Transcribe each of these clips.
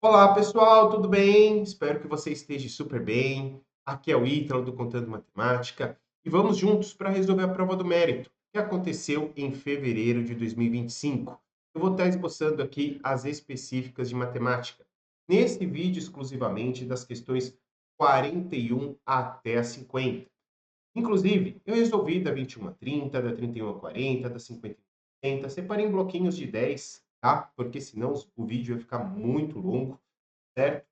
Olá, pessoal, tudo bem? Espero que você esteja super bem. Aqui é o Ítalo do Contando Matemática e vamos juntos para resolver a prova do mérito, que aconteceu em fevereiro de 2025. Eu vou estar esboçando aqui as específicas de matemática, nesse vídeo exclusivamente das questões 41 até a 50. Inclusive, eu resolvi da 21 a 30, da 31 a 40, da 50 a 60, separei em bloquinhos de 10, tá? Porque senão o vídeo vai ficar muito longo, certo?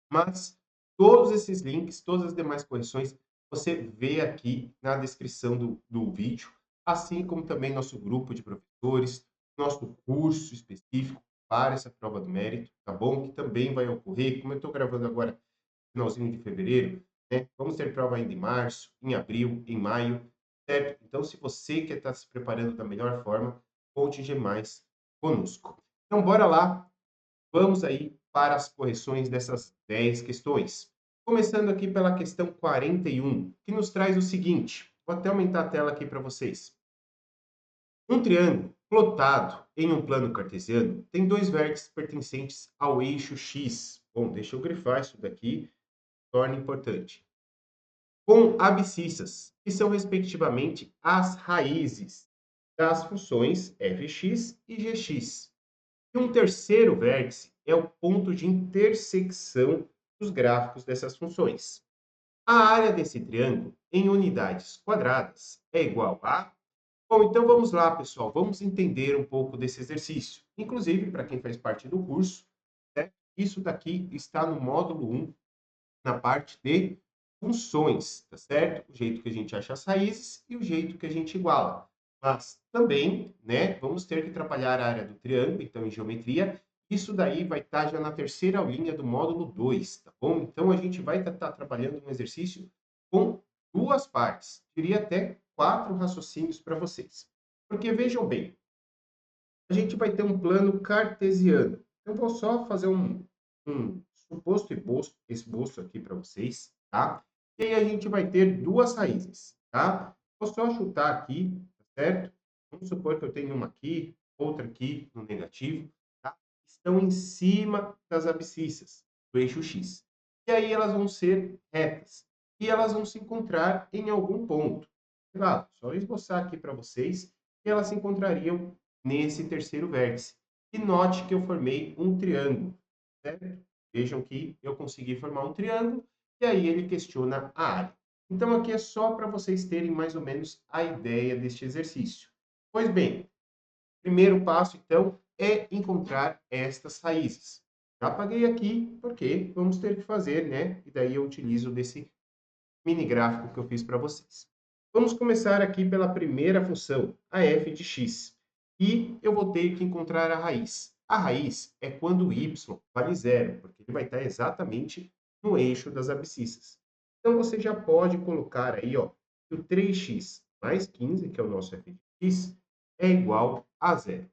Mas todos esses links, todas as demais correções, você vê aqui na descrição do vídeo, assim como também nosso grupo de professores, nosso curso específico para essa prova do mérito, tá bom? Que também vai ocorrer, como eu estou gravando agora, no finalzinho de fevereiro, né? Vamos ter prova ainda em março, em abril, em maio, certo? Então, se você quer estar se preparando da melhor forma, conte demais conosco. Então, bora lá. Vamos aí para as correções dessas 10 questões. Começando aqui pela questão 41, que nos traz o seguinte. Vou até aumentar a tela aqui para vocês. Um triângulo plotado em um plano cartesiano tem dois vértices pertencentes ao eixo X. Bom, deixa eu grifar isso daqui, torna importante. Com abscissas, que são respectivamente as raízes das funções fx e gx. E um terceiro vértice é o ponto de intersecção dos gráficos dessas funções. A área desse triângulo, em unidades quadradas, é igual a... Bom, então vamos lá, pessoal. Vamos entender um pouco desse exercício. Inclusive, para quem faz parte do curso, né, isso daqui está no módulo 1, na parte de funções, tá certo? O jeito que a gente acha as raízes e o jeito que a gente iguala. Mas também, né, vamos ter que trabalhar a área do triângulo, então em geometria, isso daí vai estar já na terceira aulinha do módulo 2, tá bom? Então a gente vai estar trabalhando um exercício com duas partes, diria até 4 raciocínios para vocês. Porque vejam bem, a gente vai ter um plano cartesiano. Eu vou só fazer um suposto esboço aqui para vocês, tá? E aí a gente vai ter duas raízes, tá? Vou só chutar aqui, tá certo? Vamos supor que eu tenho uma aqui, outra aqui no negativo, tá? Estão em cima das abscissas do eixo X. E aí elas vão ser retas. E elas vão se encontrar em algum ponto. Claro, só esboçar aqui para vocês que elas se encontrariam nesse terceiro vértice. E note que eu formei um triângulo, certo? Vejam que eu consegui formar um triângulo e aí ele questiona a área. Então aqui é só para vocês terem mais ou menos a ideia deste exercício. Pois bem, primeiro passo então é encontrar estas raízes. Já apaguei aqui porque vamos ter que fazer, né? E daí eu utilizo desse mini gráfico que eu fiz para vocês. Vamos começar aqui pela primeira função, a f de x. E eu vou ter que encontrar a raiz. A raiz é quando o y vale zero, porque ele vai estar exatamente no eixo das abscissas. Então, você já pode colocar aí, ó, que o 3x mais 15, que é o nosso f de x, é igual a zero.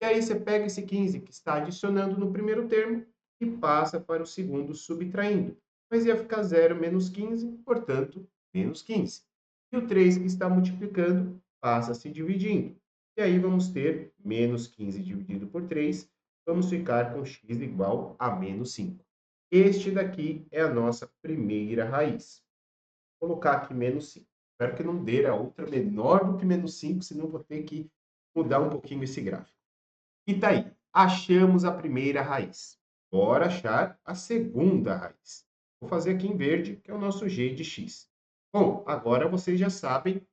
E aí você pega esse 15 que está adicionando no primeiro termo e passa para o segundo subtraindo. Mas ia ficar 0 menos 15, portanto, menos 15. E o 3 que está multiplicando passa se dividindo. E aí vamos ter menos 15 dividido por 3, vamos ficar com x igual a menos 5. Este daqui é a nossa primeira raiz. Vou colocar aqui menos 5. Espero que não dê a outra menor do que menos 5, senão vou ter que mudar um pouquinho esse gráfico. E tá aí, achamos a primeira raiz. Bora achar a segunda raiz. Vou fazer aqui em verde, que é o nosso g de x. Bom, agora vocês já sabem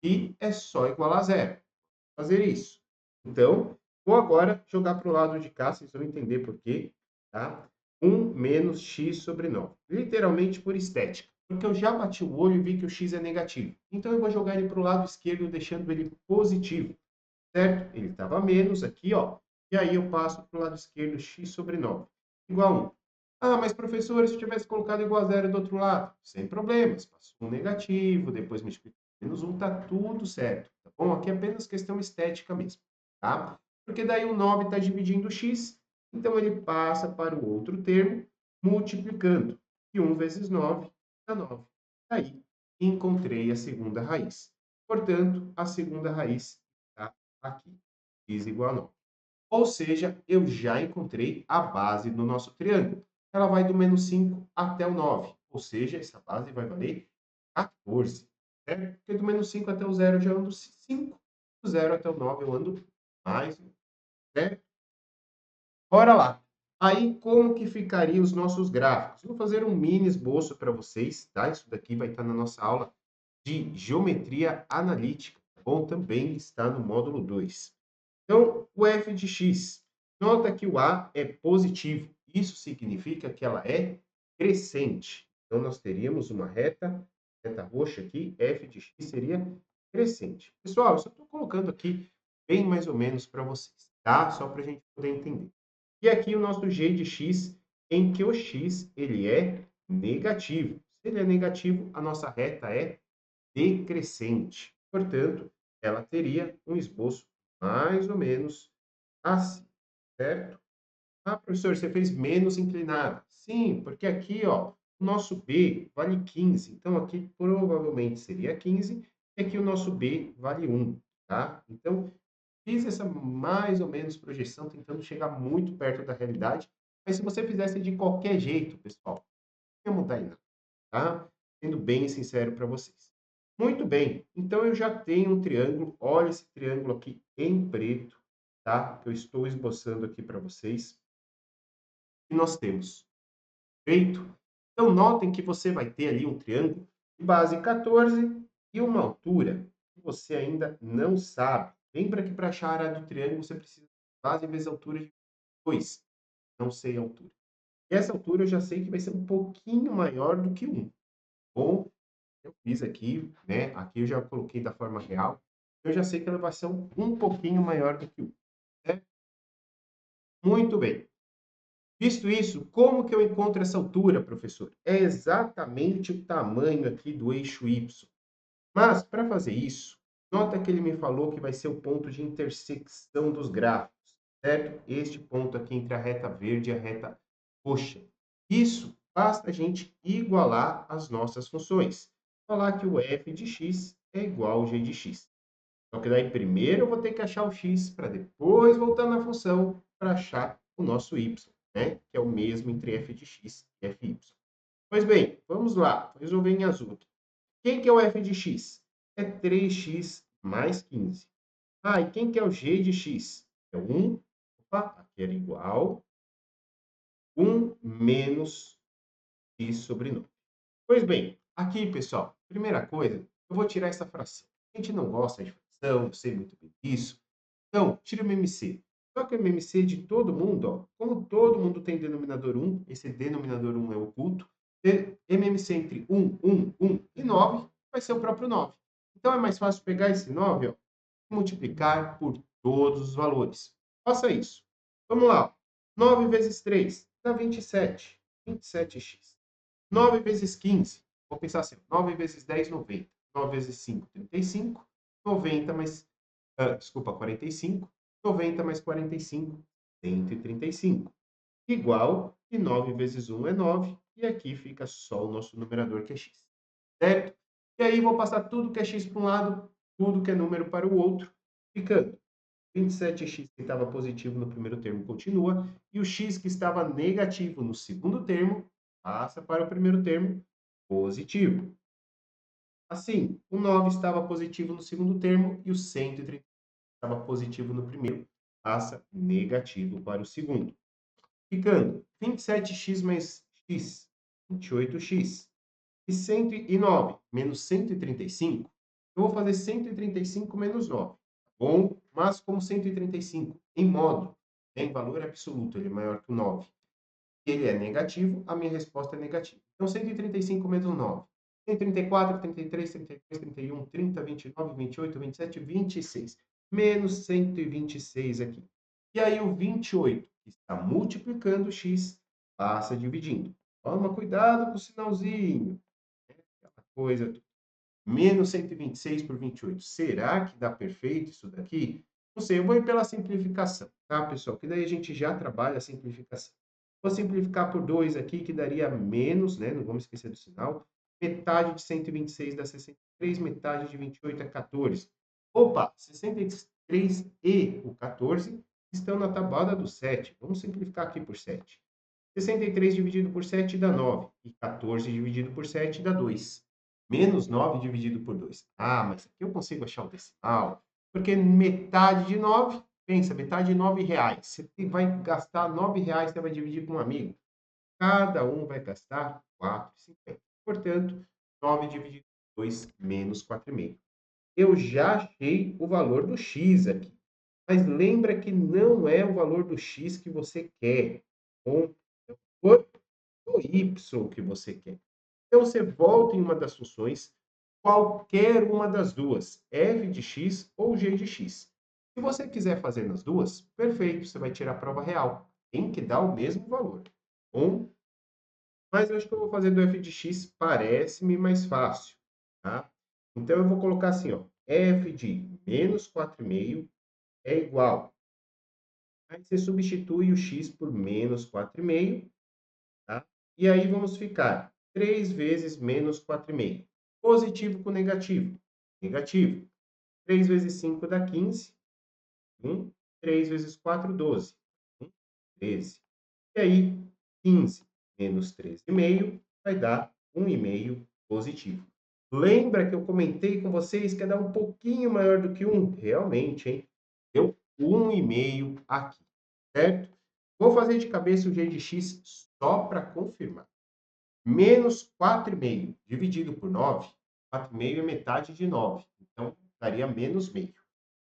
que é só igual a zero. Vou fazer isso. Então, vou agora jogar para o lado de cá, vocês vão entender por quê, tá? 1 menos x sobre 9. Literalmente por estética. Porque eu já bati o olho e vi que o x é negativo. Então, eu vou jogar ele para o lado esquerdo, deixando ele positivo, certo? Ele estava menos aqui, ó. E aí eu passo para o lado esquerdo x sobre 9, igual a 1. Ah, mas professor, se eu tivesse colocado igual a zero do outro lado? Sem problemas. Passou um negativo, depois multiplica por menos 1, tá tudo certo. Tá bom? Aqui é apenas questão estética mesmo, tá? Porque daí o 9 está dividindo o x, então ele passa para o outro termo, multiplicando. E 1 vezes 9 dá 9. Aí, encontrei a segunda raiz. Portanto, a segunda raiz está aqui, x igual a 9. Ou seja, eu já encontrei a base do nosso triângulo. Ela vai do menos 5 até o 9. Ou seja, essa base vai valer 14. Certo? Porque do menos 5 até o 0 eu já ando 5. Do 0 até o 9 eu ando mais. Certo? Bora lá. Aí, como que ficariam os nossos gráficos? Vou fazer um mini esboço para vocês, tá? Isso daqui vai estar na nossa aula de geometria analítica, tá bom? Também está no módulo 2. Então, o f de x. Nota que o a é positivo. Isso significa que ela é crescente. Então, nós teríamos uma reta roxa aqui, f de x seria crescente. Pessoal, eu só estou colocando aqui bem mais ou menos para vocês, tá? Só para a gente poder entender. E aqui o nosso g de x, em que o x ele é negativo. Se ele é negativo, a nossa reta é decrescente. Portanto, ela teria um esboço mais ou menos assim, certo? Ah, professor, você fez menos inclinada. Sim, porque aqui, ó, o nosso B vale 15. Então, aqui provavelmente seria 15. E aqui o nosso B vale 1, tá? Então, fiz essa mais ou menos projeção, tentando chegar muito perto da realidade. Mas se você fizesse de qualquer jeito, pessoal, não ia mudar em nada, tá? Sendo bem sincero para vocês. Muito bem, então eu já tenho um triângulo. Olha esse triângulo aqui em preto, tá? Que eu estou esboçando aqui para vocês. E nós temos, feito. Então, notem que você vai ter ali um triângulo de base 14 e uma altura que você ainda não sabe. Lembra que para achar a área do triângulo você precisa de base vezes altura de 2. Não sei a altura. E essa altura eu já sei que vai ser um pouquinho maior do que 1. Bom, eu fiz aqui, né? Aqui eu já coloquei da forma real. Eu já sei que ela vai ser um pouquinho maior do que 1. Né? Muito bem. Visto isso, como que eu encontro essa altura, professor? É exatamente o tamanho aqui do eixo Y. Mas, para fazer isso, nota que ele me falou que vai ser o ponto de intersecção dos gráficos, certo? Este ponto aqui entre a reta verde e a reta roxa. Isso, basta a gente igualar as nossas funções. Falar que o f de x é igual ao g de x. Só que daí primeiro eu vou ter que achar o x para depois voltar na função para achar o nosso y, né? Que é o mesmo entre f de x e fy. Pois bem, vamos lá, vou resolver em azul aqui. Quem que é o f de x? É 3x mais 15. Ah, e quem que é o g de x? É 1, opa, aqui era igual, 1 menos x sobre 9. Pois bem, aqui, pessoal, primeira coisa, eu vou tirar essa fração. A gente não gosta de fração, eu sei muito bem disso. Então, tira o MMC. Só que o MMC de todo mundo, ó, como todo mundo tem denominador 1, esse denominador 1 é oculto, MMC entre 1, 1, 1 e 9 vai ser o próprio 9. Então, é mais fácil pegar esse 9 ó, e multiplicar por todos os valores. Faça isso. Vamos lá. 9 vezes 3 dá 27. 27x. 9 vezes 15. Vou pensar assim. 9 vezes 10, 90. 9 vezes 5, 35. 90 mais desculpa, 45. 90 mais 45, 135. Igual, e 9 vezes 1 é 9, e aqui fica só o nosso numerador, que é x. Certo? E aí, vou passar tudo que é x para um lado, tudo que é número para o outro, ficando 27x que estava positivo no primeiro termo continua, e o x que estava negativo no segundo termo, passa para o primeiro termo positivo. Assim, o 9 estava positivo no segundo termo e o 130 estava positivo no primeiro, passa negativo para o segundo. Ficando 27x mais x, 28x. E 109 menos 135, eu vou fazer 135 menos 9. Tá bom? Mas como 135 em módulo, né, em valor absoluto, ele é maior que o 9, ele é negativo, a minha resposta é negativa. Então, 135 menos 9. 134, 33, 32, 31, 30, 29, 28, 27, 26. Menos 126 aqui. E aí o 28, que está multiplicando o x, passa dividindo. Toma cuidado com o sinalzinho. Aquela coisa. Menos 126 por 28. Será que dá perfeito isso daqui? Não sei, eu vou ir pela simplificação, tá, pessoal? Que daí a gente já trabalha a simplificação. Vou simplificar por 2 aqui, que daria menos, né? Não vamos esquecer do sinal. Metade de 126 dá 63, metade de 28 é 14. Opa, 63 e o 14 estão na tabuada do 7. Vamos simplificar aqui por 7. 63 dividido por 7 dá 9. E 14 dividido por 7 dá 2. Menos 9 dividido por 2. Ah, mas aqui eu consigo achar o decimal. Porque metade de 9, pensa, metade de 9 reais. Você vai gastar 9 reais, você vai dividir com um amigo. Cada um vai gastar 4,50. Portanto, 9 dividido por 2 menos 4,5. Eu já achei o valor do x aqui. Mas lembra que não é o valor do x que você quer. Bom, é o valor do y que você quer. Então, você volta em uma das funções, qualquer uma das duas, f de x ou g de x. Se você quiser fazer nas duas, perfeito, você vai tirar a prova real. Tem que dar o mesmo valor. Bom, mas eu acho que eu vou fazer do f de x, parece-me mais fácil, tá? Então, eu vou colocar assim, ó, f de menos 4,5 é igual. Aí você substitui o x por menos 4,5, tá? E aí vamos ficar 3 vezes menos 4,5. Positivo com negativo. Negativo. 3 vezes 5 dá 15. 3 vezes 4, 12. 13. E aí, 15 menos 13,5 vai dar 1,5 positivo. Lembra que eu comentei com vocês que ia dar um pouquinho maior do que 1? Realmente, hein? Deu 1,5 aqui, certo? Vou fazer de cabeça o g de x só para confirmar. Menos 4,5 dividido por 9, 4,5 é metade de 9. Então, daria menos meio.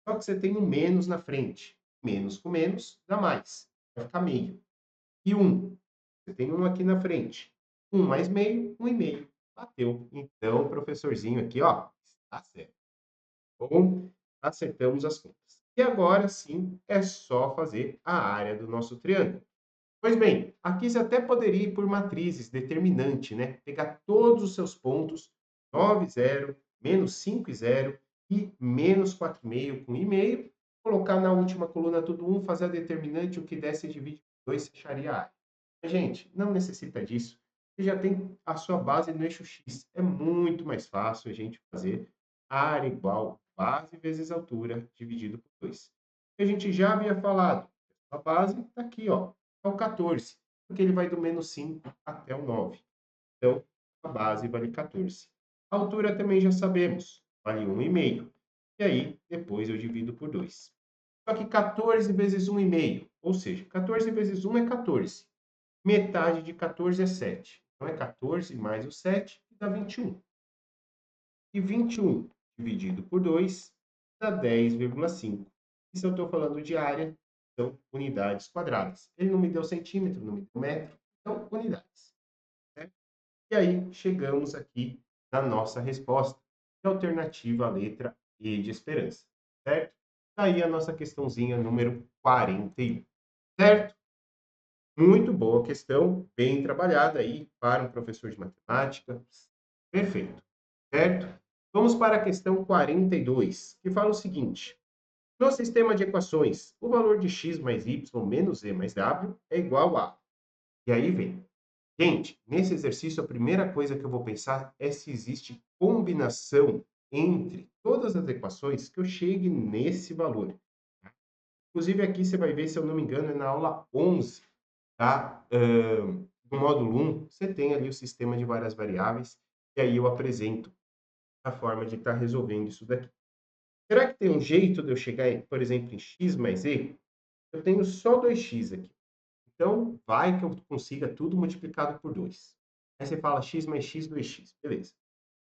Só que você tem um menos na frente. Menos com menos dá mais. Vai ficar meio. E 1. Você tem um aqui na frente. 1 mais meio, 1,5. Bateu. Então, professorzinho aqui, ó, está certo. Bom, acertamos as contas. E agora sim, é só fazer a área do nosso triângulo. Pois bem, aqui você até poderia ir por matrizes, determinante, né? Pegar todos os seus pontos, 9, 0, menos 5 e 0 e menos 4,5 com 1,5, colocar na última coluna tudo 1, fazer a determinante, o que der você divide por 2, você acharia a área. Mas, gente, não necessita disso. Você já tem a sua base no eixo X. É muito mais fácil a gente fazer área igual base vezes altura dividido por 2. A gente já havia falado. A base está aqui, ó, é o 14, porque ele vai do menos 5 até o 9. Então, a base vale 14. A altura também já sabemos, vale 1,5. E aí, depois eu divido por 2. Só que 14 vezes 1,5, ou seja, 14 vezes 1 é 14. Metade de 14 é 7. Então, é 14 mais o 7, que dá 21. E 21 dividido por 2 dá 10,5. E se eu estou falando de área, são unidades quadradas. Ele não me deu centímetro, não me deu metro, então unidades. Né? E aí chegamos aqui na nossa resposta, que é a alternativa à letra E de esperança. Certo? Daí a nossa questãozinha número 41. Certo? Muito boa questão, bem trabalhada aí para um professor de matemática. Perfeito. Certo? Vamos para a questão 42, que fala o seguinte: no sistema de equações, o valor de x mais y menos z mais w é igual a. E aí vem. Gente, nesse exercício, a primeira coisa que eu vou pensar é se existe combinação entre todas as equações que eu chegue nesse valor. Inclusive, aqui você vai ver, se eu não me engano, é na aula 11, tá? Do módulo 1, você tem ali o sistema de várias variáveis, e aí eu apresento a forma de estar resolvendo isso daqui. Será que tem um jeito de eu chegar, por exemplo, em x mais e? Eu tenho só 2x aqui. Então, vai que eu consiga tudo multiplicado por 2. Aí você fala x mais x, 2x. Beleza.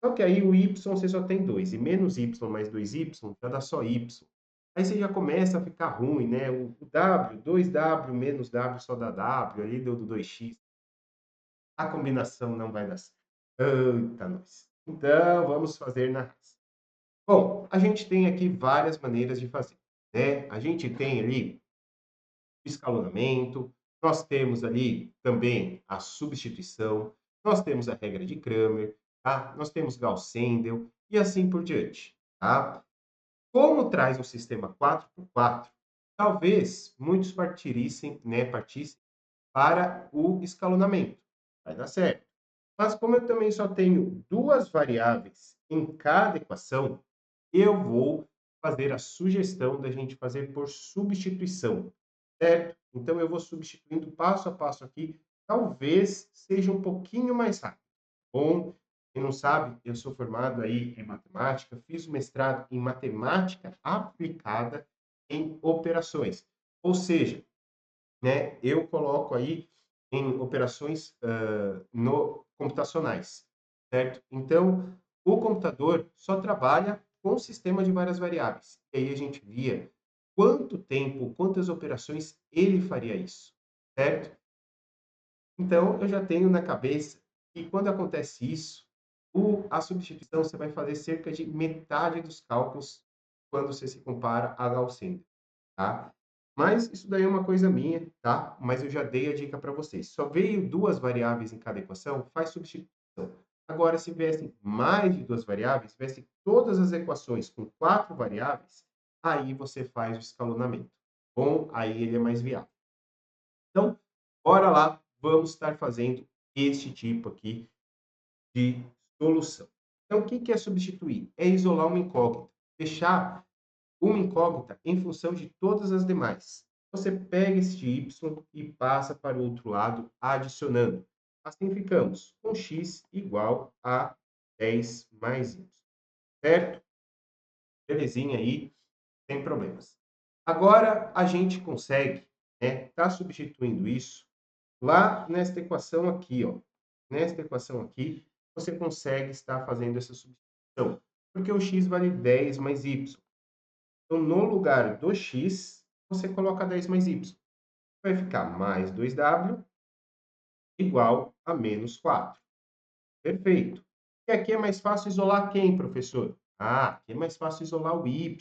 Só que aí o y você só tem 2. E menos y mais 2y já dá só y. Aí você já começa a ficar ruim, né? O w, 2w menos w só dá w. Ali deu do 2x. A combinação não vai dar certo. Eita, nós. Então, vamos fazer na raça. Bom, a gente tem aqui várias maneiras de fazer, né? A gente tem ali o escalonamento, nós temos ali também a substituição, nós temos a regra de Cramer, tá? Nós temos Gauss-Seidel e assim por diante, tá? Como traz um sistema 4x4, talvez muitos partissem para o escalonamento. Vai dar certo. Mas como eu também só tenho duas variáveis em cada equação, eu vou fazer a sugestão da gente fazer por substituição. certo? Então, eu vou substituindo passo a passo aqui. Talvez seja um pouquinho mais rápido. Bom, quem não sabe, eu sou formado aí em matemática, fiz o mestrado em matemática aplicada em operações. Ou seja, né, eu coloco aí em operações no computacionais, certo? Então, o computador só trabalha com um sistema de várias variáveis. E aí a gente via quanto tempo, quantas operações ele faria isso, certo? Então, eu já tenho na cabeça que quando acontece isso, a substituição você vai fazer cerca de metade dos cálculos quando você se compara a Gaussian, tá? Mas isso daí é uma coisa minha, tá? Mas eu já dei a dica para vocês. Só veio duas variáveis em cada equação, faz substituição. Agora, se viessem mais de duas variáveis, se viessem todas as equações com quatro variáveis, aí você faz o escalonamento. Bom, aí ele é mais viável. Então, bora lá, vamos estar fazendo este tipo aqui de solução. Então, o que é substituir? É isolar uma incógnita, deixar uma incógnita em função de todas as demais. Você pega este y e passa para o outro lado, adicionando. Assim ficamos com x igual a 10 mais y, certo? Belezinha aí, sem problemas. Agora, a gente consegue, né, tá substituindo isso lá nesta equação aqui, ó. Nesta equação aqui, você consegue estar fazendo essa substituição, porque o x vale 10 mais y. Então, no lugar do x, você coloca 10 mais y. Vai ficar mais 2w igual a menos 4. Perfeito. E aqui é mais fácil isolar quem, professor? Ah, aqui é mais fácil isolar o y.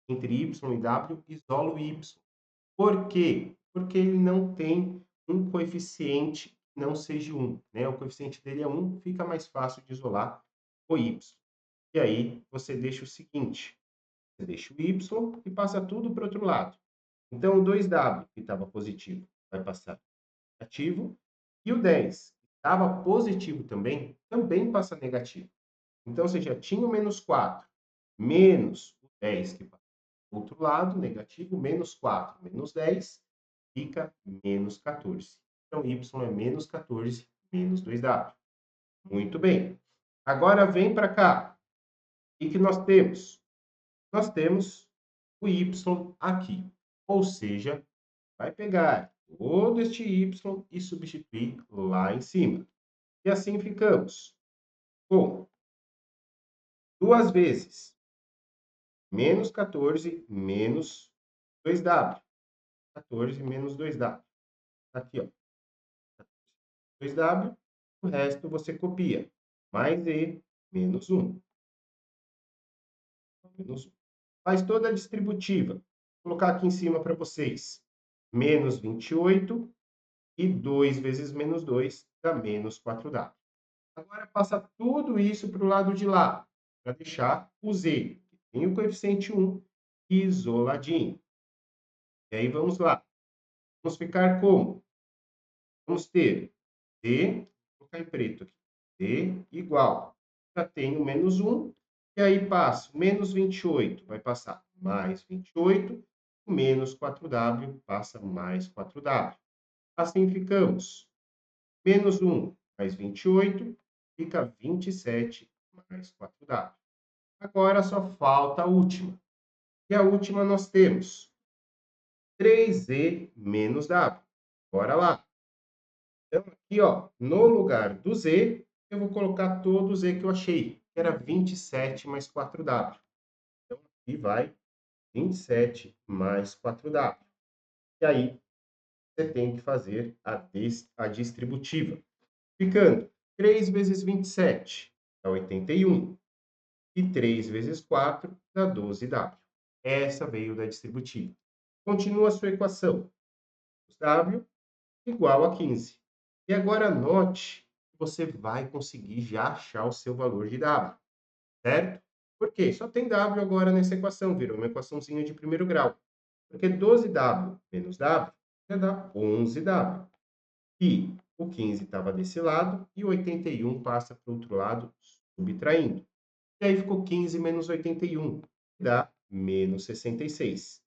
Entre y e w, isola o y. Por quê? Porque ele não tem um coeficiente que não seja 1, né? O coeficiente dele é 1, fica mais fácil de isolar o y. E aí, você deixa o seguinte, você deixa o y e passa tudo para o outro lado. Então, o 2w, que estava positivo, vai passar negativo. E o 10, que estava positivo também, também passa negativo. Então, você já tinha o menos 4, menos o 10, que passa do outro lado, negativo, menos 4, menos 10, fica menos 14. Então, y é menos 14, menos 2w. Muito bem. Agora, vem para cá. O que nós temos? Nós temos o y aqui. Ou seja, vai pegar todo este y e substituir lá em cima. E assim ficamos com 2 vezes menos 14 menos 2w. 14 menos 2w. Aqui, ó. 2w, o resto você copia. Mais e menos 1. Menos 1. Faz toda a distributiva. Vou colocar aqui em cima para vocês. Menos 28 e 2 vezes menos 2 dá menos 4w. Agora, passa tudo isso para o lado de lá, para deixar o z, que tem o coeficiente 1, isoladinho. E aí, vamos lá. Vamos ficar como? Vamos ter d, vou colocar em preto aqui, d igual. Já tenho menos 1, e aí passo menos 28, vai passar mais 28, menos 4w passa mais 4w. Assim ficamos. Menos 1 mais 28, fica 27 mais 4w. Agora só falta a última. E a última nós temos 3z menos w. Bora lá. Então, aqui, ó, no lugar do z, eu vou colocar todo o z que eu achei, que era 27 mais 4w. Então, aqui vai 27 mais 4w. E aí, você tem que fazer a distributiva. Ficando 3 vezes 27 dá 81. E 3 vezes 4 dá 12w. Essa veio da distributiva. Continua a sua equação. W igual a 15. E agora note que você vai conseguir já achar o seu valor de W, certo? Por quê? Só tem W agora nessa equação, virou uma equaçãozinha de primeiro grau. Porque 12W menos W já dá 11W. E o 15 estava desse lado e o 81 passa para o outro lado, subtraindo. E aí ficou 15 menos 81, que dá menos 66.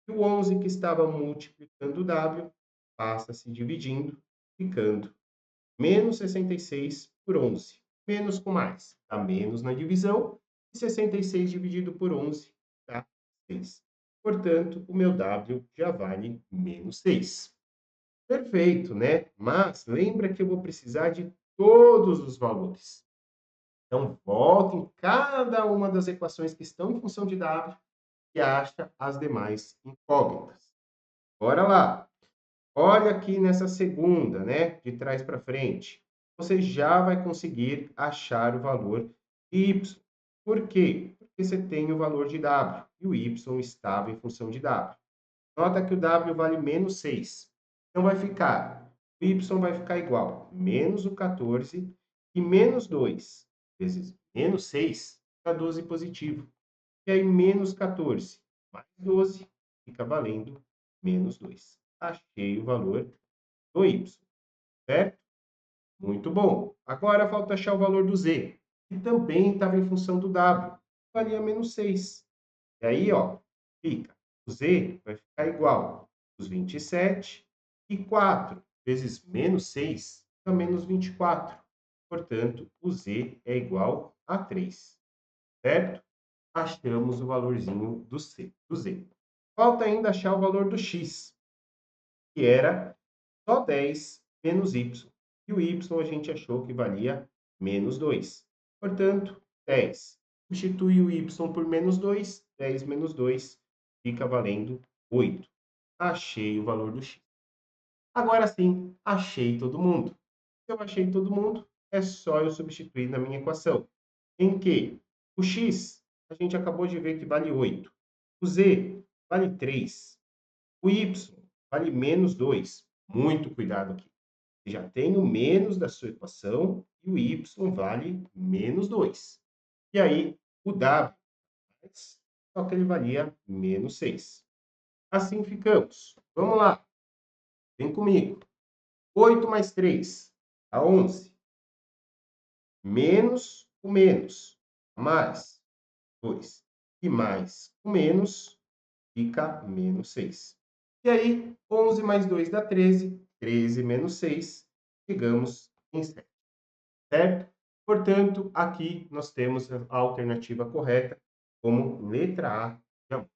E o 11 que estava multiplicando o W passa se dividindo, ficando menos 66 por 11. Menos com mais, dá menos na divisão. E 66 dividido por 11 dá 6. Portanto, o meu W já vale menos 6. Perfeito, né? Mas lembra que eu vou precisar de todos os valores. Então, volta em cada uma das equações que estão em função de W e acha as demais incógnitas. Bora lá! Olha aqui nessa segunda, né? De trás para frente. Você já vai conseguir achar o valor de Y. Por quê? Porque você tem o valor de W e o Y estava em função de W. Nota que o W vale menos 6. Então, o Y vai ficar igual menos o 14 e menos 2 vezes menos 6 dá 12 positivo. E aí, menos 14 mais 12 fica valendo menos 2. Achei o valor do Y, certo? Muito bom. Agora falta achar o valor do Z, que também estava em função do W. Valia menos 6. E aí, ó, fica. O Z vai ficar igual os 27 e 4 vezes menos 6 dá menos 24. Portanto, o Z é igual a 3, certo? Achamos o valorzinho do Z. Falta ainda achar o valor do X, que era só 10 menos Y. E o Y a gente achou que valia menos 2. Portanto, 10. Substitui o Y por menos 2. 10 menos 2 fica valendo 8. Achei o valor do X. Agora sim, achei todo mundo. Se eu achei todo mundo, é só eu substituir na minha equação. Em que o X, a gente acabou de ver que vale 8. O Z vale 3. O Y vale menos 2. Muito cuidado aqui. Já tem o menos da sua equação e o y vale menos 2. E aí, o w, só que ele valia menos 6. Assim ficamos. Vamos lá. Vem comigo. 8 mais 3 dá 11. Menos o menos, mais 2. E mais o menos, fica menos 6. E aí, 11 mais 2 dá 13. 13 menos 6, chegamos em 7. Certo? Portanto, aqui nós temos a alternativa correta como letra A de amor.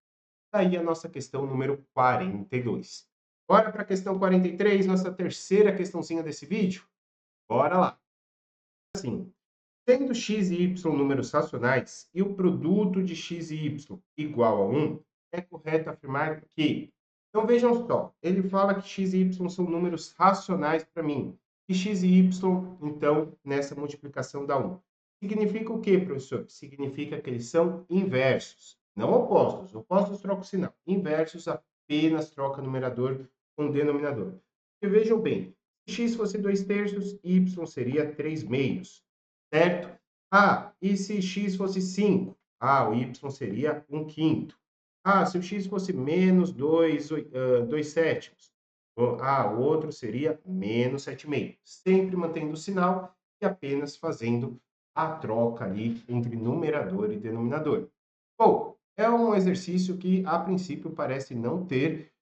Daí a nossa questão número 42. Bora para a questão 43, nossa terceira questãozinha desse vídeo? Bora lá. Assim, sendo x e y números racionais e o produto de x e y igual a 1, é correto afirmar que... Então vejam só, ele fala que x e y são números racionais para mim. E x e y, então, nessa multiplicação dá 1. Significa o quê, professor? Significa que eles são inversos, não opostos. Opostos troca o sinal. Inversos apenas troca numerador com denominador. E vejam bem, se x fosse 2/3, y seria 3/2. Certo? Ah, e se x fosse 5? Ah, o y seria 1/5. Ah, se o x fosse menos 2/7. Ah, o outro seria menos 7/2. Sempre mantendo o sinal e apenas fazendo a troca ali entre numerador e denominador. Bom, é um exercício que, a princípio, parece não ter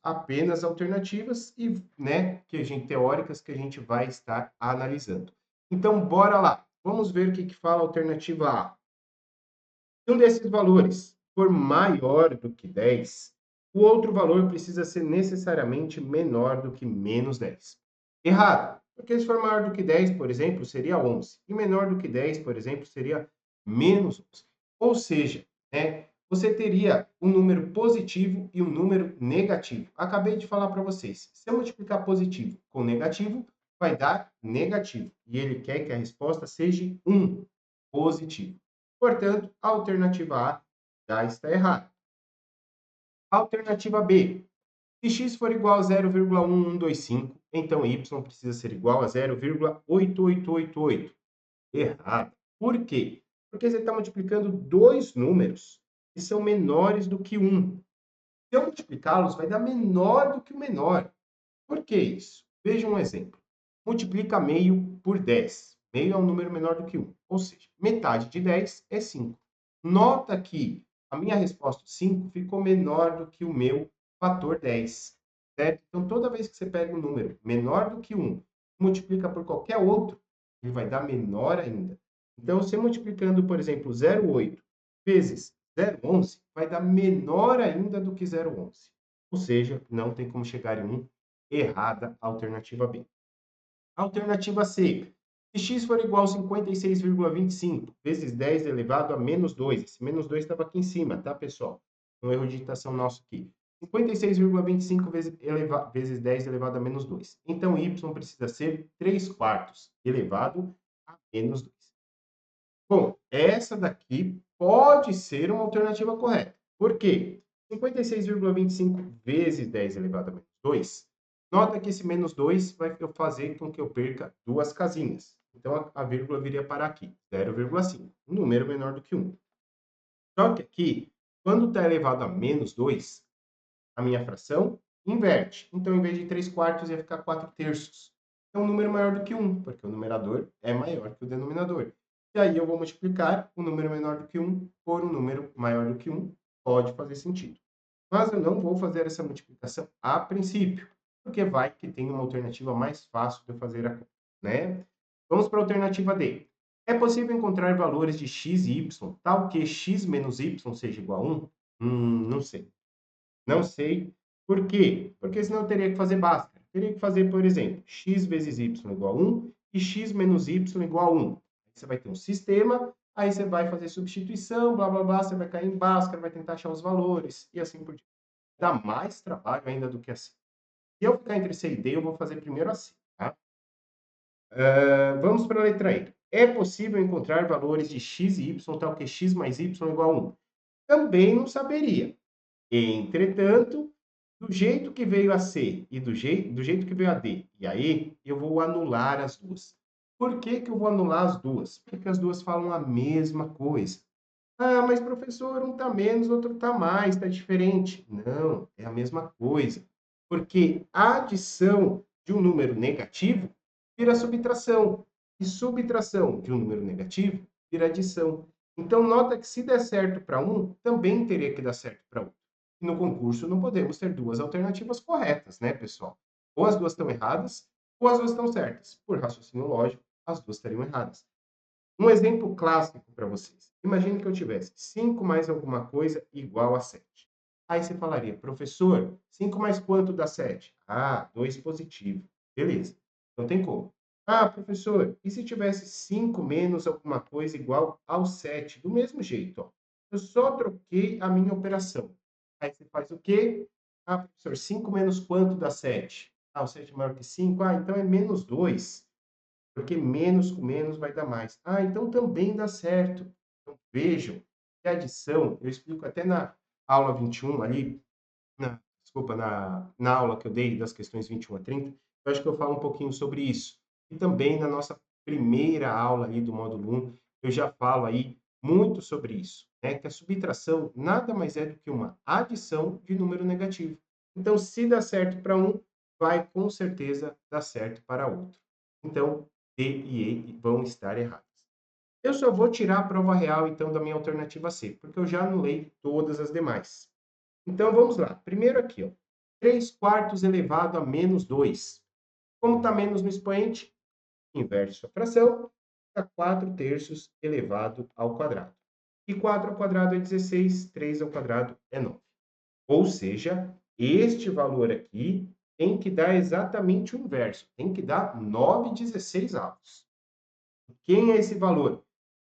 apenas alternativas e, né, teóricas que a gente vai estar analisando. Então, bora lá. Vamos ver o que fala a alternativa A. Se um desses valores for maior do que 10, o outro valor precisa ser necessariamente menor do que menos 10. Errado, porque se for maior do que 10, por exemplo, seria 11. E menor do que 10, por exemplo, seria menos 11. Ou seja, né, você teria um número positivo e um número negativo. Acabei de falar para vocês. Se eu multiplicar positivo com negativo, vai dar negativo. E ele quer que a resposta seja 1, positivo. Portanto, a alternativa A já está errada. Alternativa B. Se x for igual a 0,1125, então y precisa ser igual a 0,8888. Errado. Por quê? Porque você está multiplicando dois números que são menores do que 1. Se eu multiplicá-los, vai dar menor do que o menor. Por que isso? Veja um exemplo. Multiplica meio por 10. Meio é um número menor do que 1. Ou seja, metade de 10 é 5. Nota que a minha resposta 5 ficou menor do que o meu fator 10, certo? Então, toda vez que você pega um número menor do que 1, multiplica por qualquer outro, ele vai dar menor ainda. Então, você multiplicando, por exemplo, 0,8 vezes 0,11, vai dar menor ainda do que 0,11. Ou seja, não tem como chegar em 1, errada a alternativa B. Alternativa C. Se x for igual a 56,25 vezes 10 elevado a menos 2. Esse menos 2 estava aqui em cima, tá, pessoal? Um erro de digitação nosso aqui. 56,25 vezes 10 elevado a menos 2. Então, y precisa ser 3 quartos elevado a menos 2. Bom, essa daqui pode ser uma alternativa correta. Por quê? 56,25 vezes 10 elevado a menos 2. Nota que esse menos 2 vai fazer com que eu perca duas casinhas. Então, a vírgula viria para aqui, 0,5, um número menor do que 1. Só que aqui, quando está elevado a menos 2, a minha fração inverte. Então, em vez de 3 quartos, ia ficar 4 terços. É um número maior do que 1, porque o numerador é maior que o denominador. E aí eu vou multiplicar um número menor do que 1 por um número maior do que 1. Pode fazer sentido. Mas eu não vou fazer essa multiplicação a princípio, porque vai que tem uma alternativa mais fácil de eu fazer a conta, né? Vamos para a alternativa D. É possível encontrar valores de x e y, tal que x menos y seja igual a 1? Não sei. Não sei. Por quê? Porque senão eu teria que fazer Bhaskara. Teria que fazer, por exemplo, x vezes y igual a 1 e x menos y igual a 1. Aí você vai ter um sistema, aí você vai fazer substituição, blá, blá, blá, você vai cair em Bhaskara, vai tentar achar os valores e assim por diante. Dá mais trabalho ainda do que assim. Se eu ficar entre C e D, eu vou fazer primeiro assim, tá? Vamos para a letra E. É possível encontrar valores de x e y tal que x mais y igual a 1? Também não saberia. Entretanto, do jeito que veio a C e do jeito que veio a D e a E, eu vou anular as duas. Por que que eu vou anular as duas? Porque as duas falam a mesma coisa. Ah, mas professor, um está menos, outro está mais, está diferente. Não, é a mesma coisa. Porque a adição de um número negativo vira subtração. E subtração de um número negativo vira adição. Então, nota que se der certo para um, também teria que dar certo para outro. No concurso, não podemos ter duas alternativas corretas, né, pessoal? Ou as duas estão erradas, ou as duas estão certas. Por raciocínio lógico, as duas estariam erradas. Um exemplo clássico para vocês. Imagine que eu tivesse 5 mais alguma coisa igual a 7. Aí você falaria, professor, 5 mais quanto dá 7? Ah, 2 positivo. Beleza. Não tem como. Ah, professor, e se tivesse 5 menos alguma coisa igual ao 7? Do mesmo jeito, ó. Eu só troquei a minha operação. Aí você faz o quê? Ah, professor, 5 menos quanto dá 7? Ah, o 7 é maior que 5? Ah, então é menos 2. Porque menos com menos vai dar mais. Ah, então também dá certo. Então, vejam que a adição, eu explico até na aula 21 ali, desculpa, na aula que eu dei das questões 21 a 30, eu acho que eu falo um pouquinho sobre isso. E também na nossa primeira aula aí do módulo 1, eu já falo aí muito sobre isso, né? Que a subtração nada mais é do que uma adição de número negativo. Então, se dá certo para um, vai com certeza dar certo para outro. Então, D e E vão estar erradas. Eu só vou tirar a prova real, então, da minha alternativa C, porque eu já anulei todas as demais. Então, vamos lá. Primeiro aqui, ó. 3 quartos elevado a menos 2. Como está menos no expoente, inverte sua fração, fica 4 terços elevado ao quadrado. E 4 ao quadrado é 16, 3 ao quadrado é 9. Ou seja, este valor aqui tem que dar exatamente o inverso. Tem que dar 9/16. Quem é esse valor?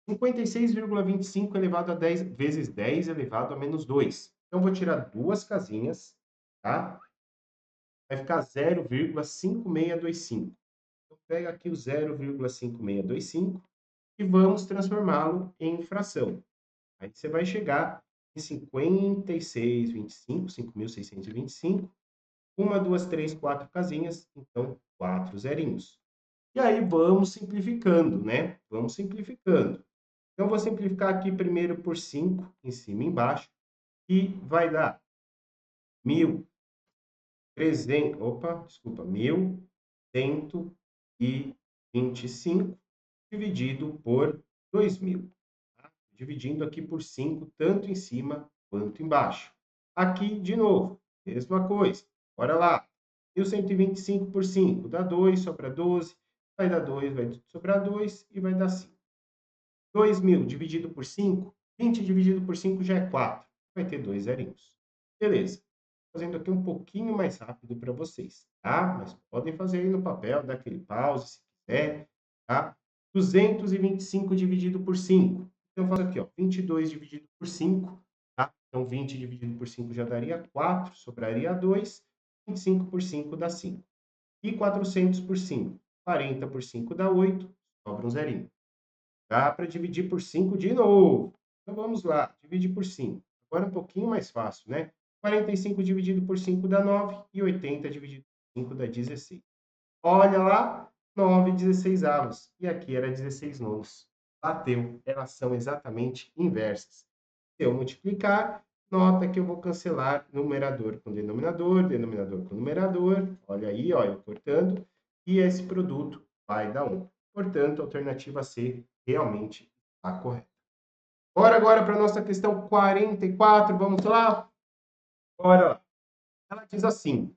56,25 elevado a 10 vezes 10 elevado a menos 2. Então, vou tirar duas casinhas, tá? Vai ficar 0,5625. Então, pega aqui o 0,5625 e vamos transformá-lo em fração. Aí você vai chegar em 56,25, 5.625. Uma, duas, três, quatro casinhas, então 4 zerinhos. E aí vamos simplificando, né? Vamos simplificando. Então, vou simplificar aqui primeiro por 5, em cima e embaixo, e vai dar 1.300, desculpa, 1.125 dividido por 2.000. Tá? Dividindo aqui por 5, tanto em cima quanto embaixo. Aqui, de novo, mesma coisa. Bora lá. 1.125 por 5 dá 2, sobra 12. Vai dar 2, vai sobrar 2 e vai dar 5. 2.000 dividido por 5, 20 dividido por 5 já é 4. Vai ter 2 zerinhos. Beleza. Fazendo aqui um pouquinho mais rápido para vocês, tá? Mas podem fazer aí no papel, dá aquele pause se quiser, tá? 225 dividido por 5. Então, eu faço aqui, ó, 22 dividido por 5, tá? Então, 20 dividido por 5 já daria 4, sobraria 2. 25 por 5 dá 5. E 400 por 5. 40 por 5 dá 8, sobra um zerinho. Dá para dividir por 5 de novo. Então vamos lá, dividir por 5. Agora é um pouquinho mais fácil, né? 45 dividido por 5 dá 9 e 80 dividido por 5 dá 16. Olha lá, 9/16. E aqui era 16 nonos. Bateu. Elas são exatamente inversas. Se eu multiplicar, nota que eu vou cancelar numerador com denominador, denominador com numerador. Olha aí, ó, eu cortando. E esse produto vai dar 1. Portanto, a alternativa C realmente está correta. Bora agora para a nossa questão 44. Vamos lá? Bora lá. Ela diz assim: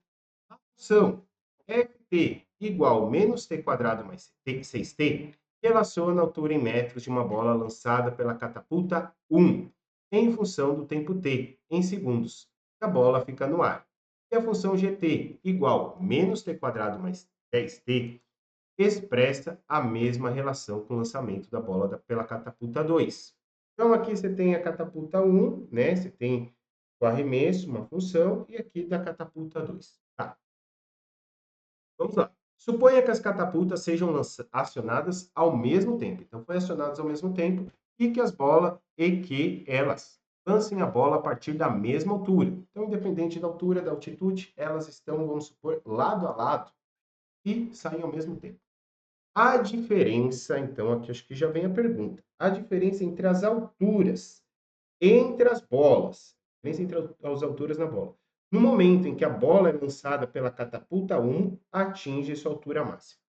a função ft igual menos t quadrado mais 6t relaciona a altura em metros de uma bola lançada pela catapulta 1 em função do tempo t em segundos. A bola fica no ar. E a função gt igual menos t quadrado mais 10t expressa a mesma relação com o lançamento da bola pela catapulta 2. Então, aqui você tem a catapulta 1, né? Você tem o arremesso, uma função, e aqui da catapulta 2. Tá, vamos lá. Suponha que as catapultas sejam acionadas ao mesmo tempo. Então, foi acionadas ao mesmo tempo e que as bolas e que elas lancem a bola a partir da mesma altura. Então, independente da altura, da altitude, elas estão, vamos supor, lado a lado e saem ao mesmo tempo. A diferença, então, aqui acho que já vem a pergunta. A diferença entre as alturas, entre as bolas, a diferença entre as alturas na bola. No momento em que a bola é lançada pela catapulta 1, atinge sua altura máxima.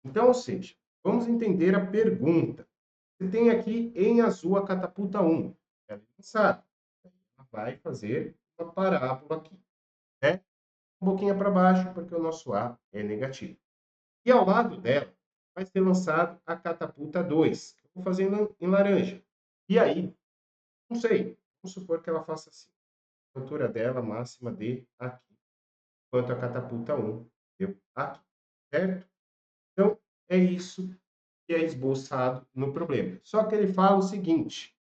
Então, ou seja, vamos entender a pergunta. Você tem aqui em azul a catapulta 1. Ela é lançada. Ela vai fazer uma parábola aqui, né? Um pouquinho para baixo, porque o nosso A é negativo. E ao lado dela vai ser lançado a catapulta 2, que eu vou fazer em laranja. E aí, não sei, vamos supor que ela faça assim. A altura dela máxima de aqui, enquanto a catapulta 1 deu aqui, certo? Então, é isso que é esboçado no problema. Só que ele fala o seguinte,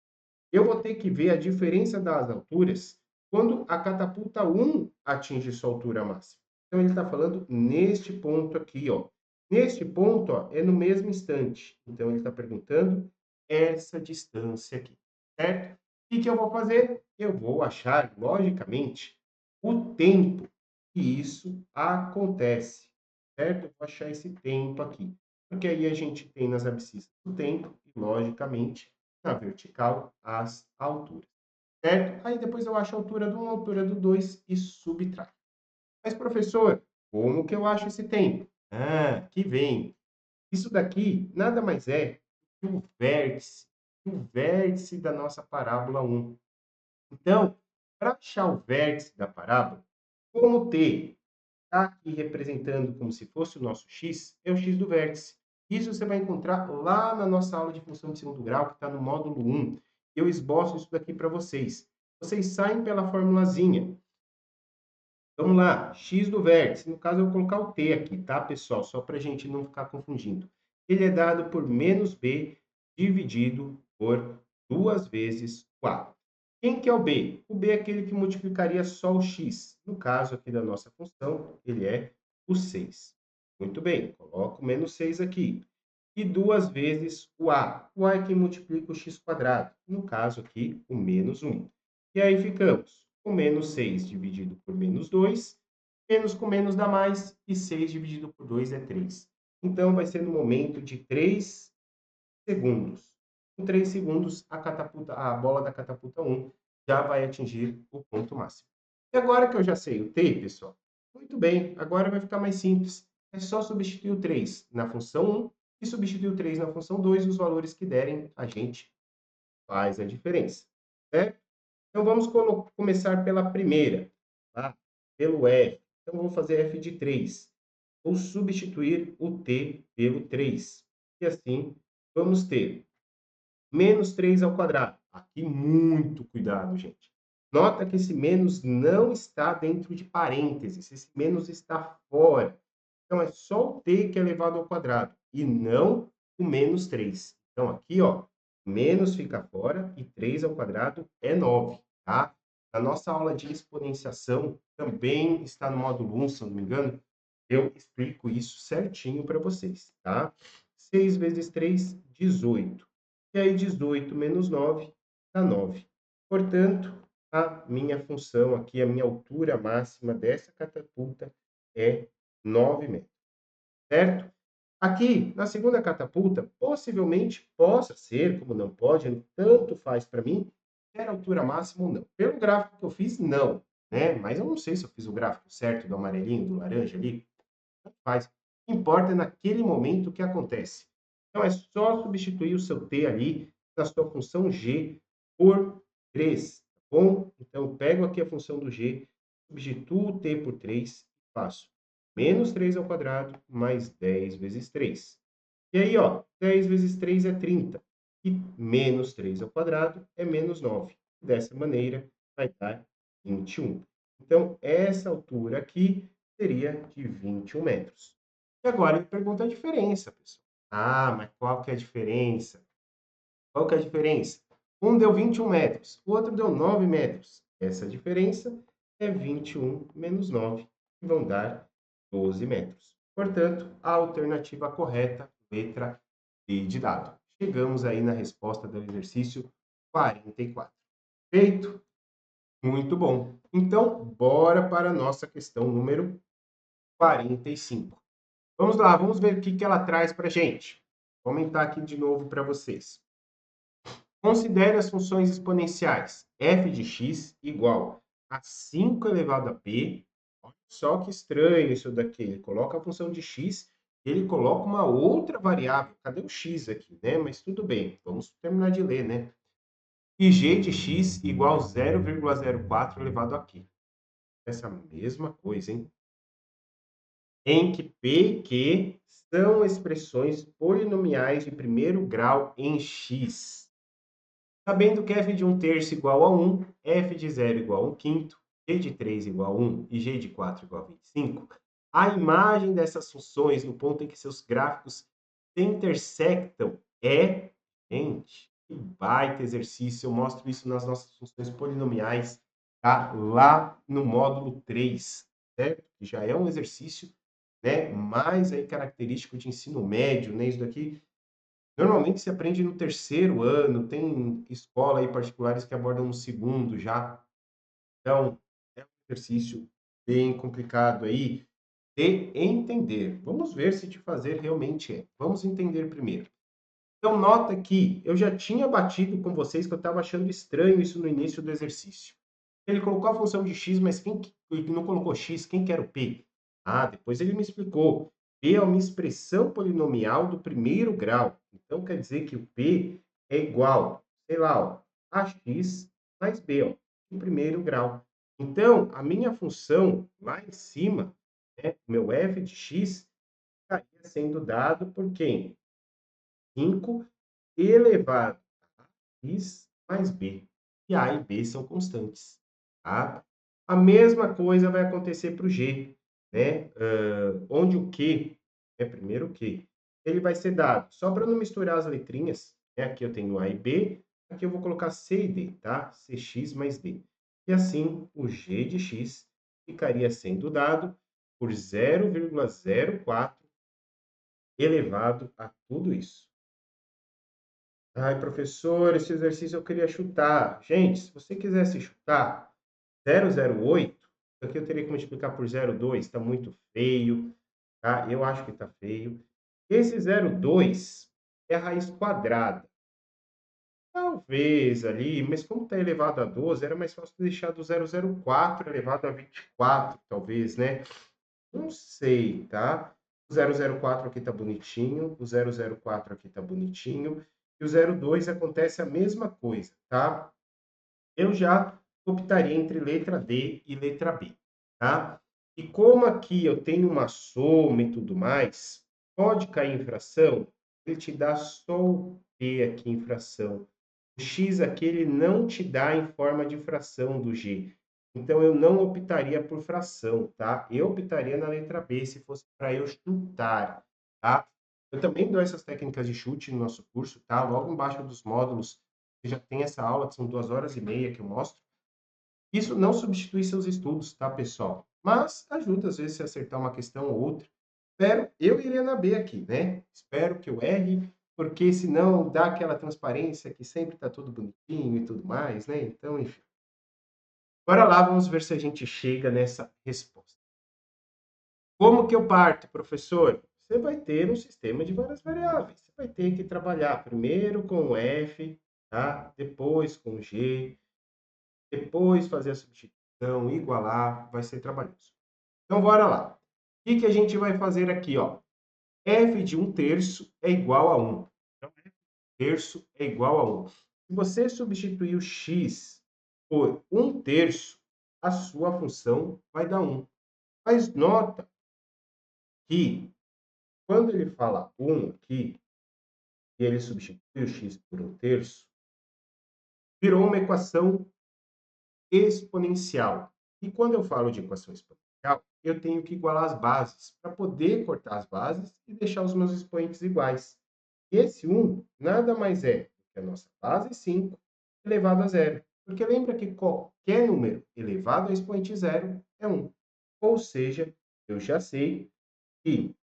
eu vou ter que ver a diferença das alturas quando a catapulta 1 atinge sua altura máxima. Então, ele está falando neste ponto aqui, ó. Neste ponto, ó, é no mesmo instante. Então, ele está perguntando essa distância aqui, certo? O que eu vou fazer? Eu vou achar, logicamente, o tempo que isso acontece, certo? Eu vou achar esse tempo aqui. Porque aí a gente tem nas abscissas o tempo e, logicamente, na vertical, as alturas, certo? Aí depois eu acho a altura do 1, a altura do 2 e subtraio. Mas, professor, como que eu acho esse tempo? Ah, que vem. Isso daqui nada mais é que o vértice da nossa parábola 1. Então, para achar o vértice da parábola, como t está aqui representando como se fosse o nosso x, é o x do vértice. Isso você vai encontrar lá na nossa aula de função de segundo grau, que está no módulo 1. Eu esboço isso daqui para vocês. Vocês saem pela formulazinha. Vamos lá, x do vértice. No caso, eu vou colocar o t aqui, tá, pessoal? Só para a gente não ficar confundindo. Ele é dado por menos b dividido por 2 vezes o a. Quem que é o b? O b é aquele que multiplicaria só o x. No caso aqui da nossa função, ele é o 6. Muito bem, coloco menos 6 aqui. E 2 vezes o a. O a é quem multiplica o x quadrado. No caso aqui, o menos 1. E aí ficamos com menos 6 dividido por menos 2. Menos com menos dá mais. E 6 dividido por 2 é 3. Então, vai ser no momento de 3 segundos. Em 3 segundos, a bola da catapulta 1 já vai atingir o ponto máximo. E agora que eu já sei o t, pessoal, muito bem, agora vai ficar mais simples. É só substituir o 3 na função 1 e substituir o 3 na função 2, os valores que derem, a gente faz a diferença, certo? Então, vamos começar pela primeira, tá? Pelo f. Então, vou fazer f de 3. Vou substituir o t pelo 3. E assim, vamos ter menos 3 ao quadrado. Aqui, muito cuidado, gente. Nota que esse menos não está dentro de parênteses. Esse menos está fora. Então, é só o t que é elevado ao quadrado e não o menos 3. Então, aqui, ó, menos fica fora e 3 ao quadrado é 9, tá? Na nossa aula de exponenciação, também está no módulo 1, se eu não me engano, eu explico isso certinho para vocês, tá? 6 vezes 3, 18. E aí, 18 menos 9 dá 9. Portanto, a minha função aqui, a minha altura máxima dessa catapulta é 9 metros, certo? Aqui, na segunda catapulta, possivelmente possa ser, como não pode, tanto faz para mim, quer altura máxima ou não. Pelo gráfico que eu fiz, não, né? Mas eu não sei se eu fiz o gráfico certo do amarelinho, do laranja ali, tanto faz. O que importa é naquele momento o que acontece. Então, é só substituir o seu t ali na sua função g por 3, tá bom? Então, eu pego aqui a função do g, substituo o t por 3 e faço menos 3 ao quadrado mais 10 vezes 3. E aí, ó, 10 vezes 3 é 30. E menos 3 ao quadrado é menos 9. Dessa maneira, vai dar 21. Então, essa altura aqui seria de 21 metros. E agora ele pergunta a diferença, pessoal. Ah, mas qual que é a diferença? Qual que é a diferença? Um deu 21 metros, o outro deu 9 metros. Essa diferença é 21 menos 9, que vão dar 12 metros. Portanto, a alternativa correta, letra D de dado. Chegamos aí na resposta do exercício 44. Feito? Muito bom. Então, bora para a nossa questão número 45. Vamos lá, vamos ver o que ela traz para a gente. Vou aumentar aqui de novo para vocês. Considere as funções exponenciais. F de x igual a 5 elevado a p. Olha só que estranho isso daqui. Ele coloca a função de x, ele coloca uma outra variável. Cadê o x aqui, né? Mas tudo bem, vamos terminar de ler, né? E g de x igual a 0,04 elevado a q. Essa mesma coisa, hein? Em que p e q são expressões polinomiais de primeiro grau em x. Sabendo que f de 1/3 igual a 1, f de 0 igual a 1/5, g de 3 igual a 1 e g de 4 igual a 25, a imagem dessas funções no ponto em que seus gráficos se intersectam é... Gente, que baita exercício. Eu mostro isso nas nossas funções polinomiais, tá? Lá no módulo 3, certo? Que já é um exercício, né, mais aí característico de ensino médio, né? Isso daqui normalmente se aprende no terceiro ano, tem escola aí particulares que abordam no segundo já. Então, é um exercício bem complicado aí de entender. Vamos ver se de fazer realmente é. Vamos entender primeiro. Então, nota que eu já tinha batido com vocês que eu estava achando estranho isso no início do exercício. Ele colocou a função de x, mas quem não colocou x, quem que era o p? Ah, depois ele me explicou. P é uma expressão polinomial do primeiro grau. Então, quer dizer que o p é igual, sei lá, ó, a x mais b, ó, em primeiro grau. Então, a minha função lá em cima, né, meu f de x, estaria sendo dado por quem? 5 elevado a x mais b. E a e b são constantes, tá? A mesma coisa vai acontecer para o g, né? Onde o q é primeiro o q. Ele vai ser dado, só para não misturar as letrinhas, né? Aqui eu tenho a e b, aqui eu vou colocar c e d, tá? Cx mais d. E assim, o g de x ficaria sendo dado por 0,04 elevado a tudo isso. Ai, professor, esse exercício eu queria chutar. Gente, se você quisesse chutar 0,08, aqui eu teria que multiplicar por 0,2, está muito feio, tá? Eu acho que está feio. Esse 0,2 é a raiz quadrada. Talvez ali, mas como está elevado a 12, era mais fácil deixar do 0,04 elevado a 24, talvez, né? Não sei, tá? O 004 aqui tá bonitinho, o 004 aqui tá bonitinho, e o 02 acontece a mesma coisa, tá? Eu já optaria entre letra D e letra B, tá? E como aqui eu tenho uma soma e tudo mais, pode cair em fração, ele te dá só o P aqui em fração. O X aqui ele não te dá em forma de fração do G. Então eu não optaria por fração, tá? Eu optaria na letra B se fosse para eu chutar, tá? Eu também dou essas técnicas de chute no nosso curso, tá? Logo embaixo dos módulos, você já tem essa aula, que são 2 horas e meia que eu mostro. Isso não substitui seus estudos, tá, pessoal? Mas ajuda, às vezes, a acertar uma questão ou outra. Espero, eu iria na B aqui, né? Espero que eu erre, porque senão dá aquela transparência que sempre tá tudo bonitinho e tudo mais, né? Então, enfim. Bora lá, vamos ver se a gente chega nessa resposta. Como que eu parto, professor? Você vai ter um sistema de várias variáveis. Você vai ter que trabalhar primeiro com o F, tá? Depois com o G, depois fazer a substituição, igualar, vai ser trabalhoso. Então, bora lá. O que que a gente vai fazer aqui, ó? F de 1/3 é igual a 1. Então, F de 1/3 é igual a 1. Se você substituir o x por 1/3, a sua função vai dar 1. Mas nota que, quando ele fala 1 aqui, e ele substitui o x por 1/3, virou uma equação exponencial. E quando eu falo de equação exponencial, eu tenho que igualar as bases, para poder cortar as bases e deixar os meus expoentes iguais. E esse 1 nada mais é do que a nossa base 5 elevado a zero. Porque lembra que qualquer número elevado a expoente zero é 1. Ou seja, eu já sei que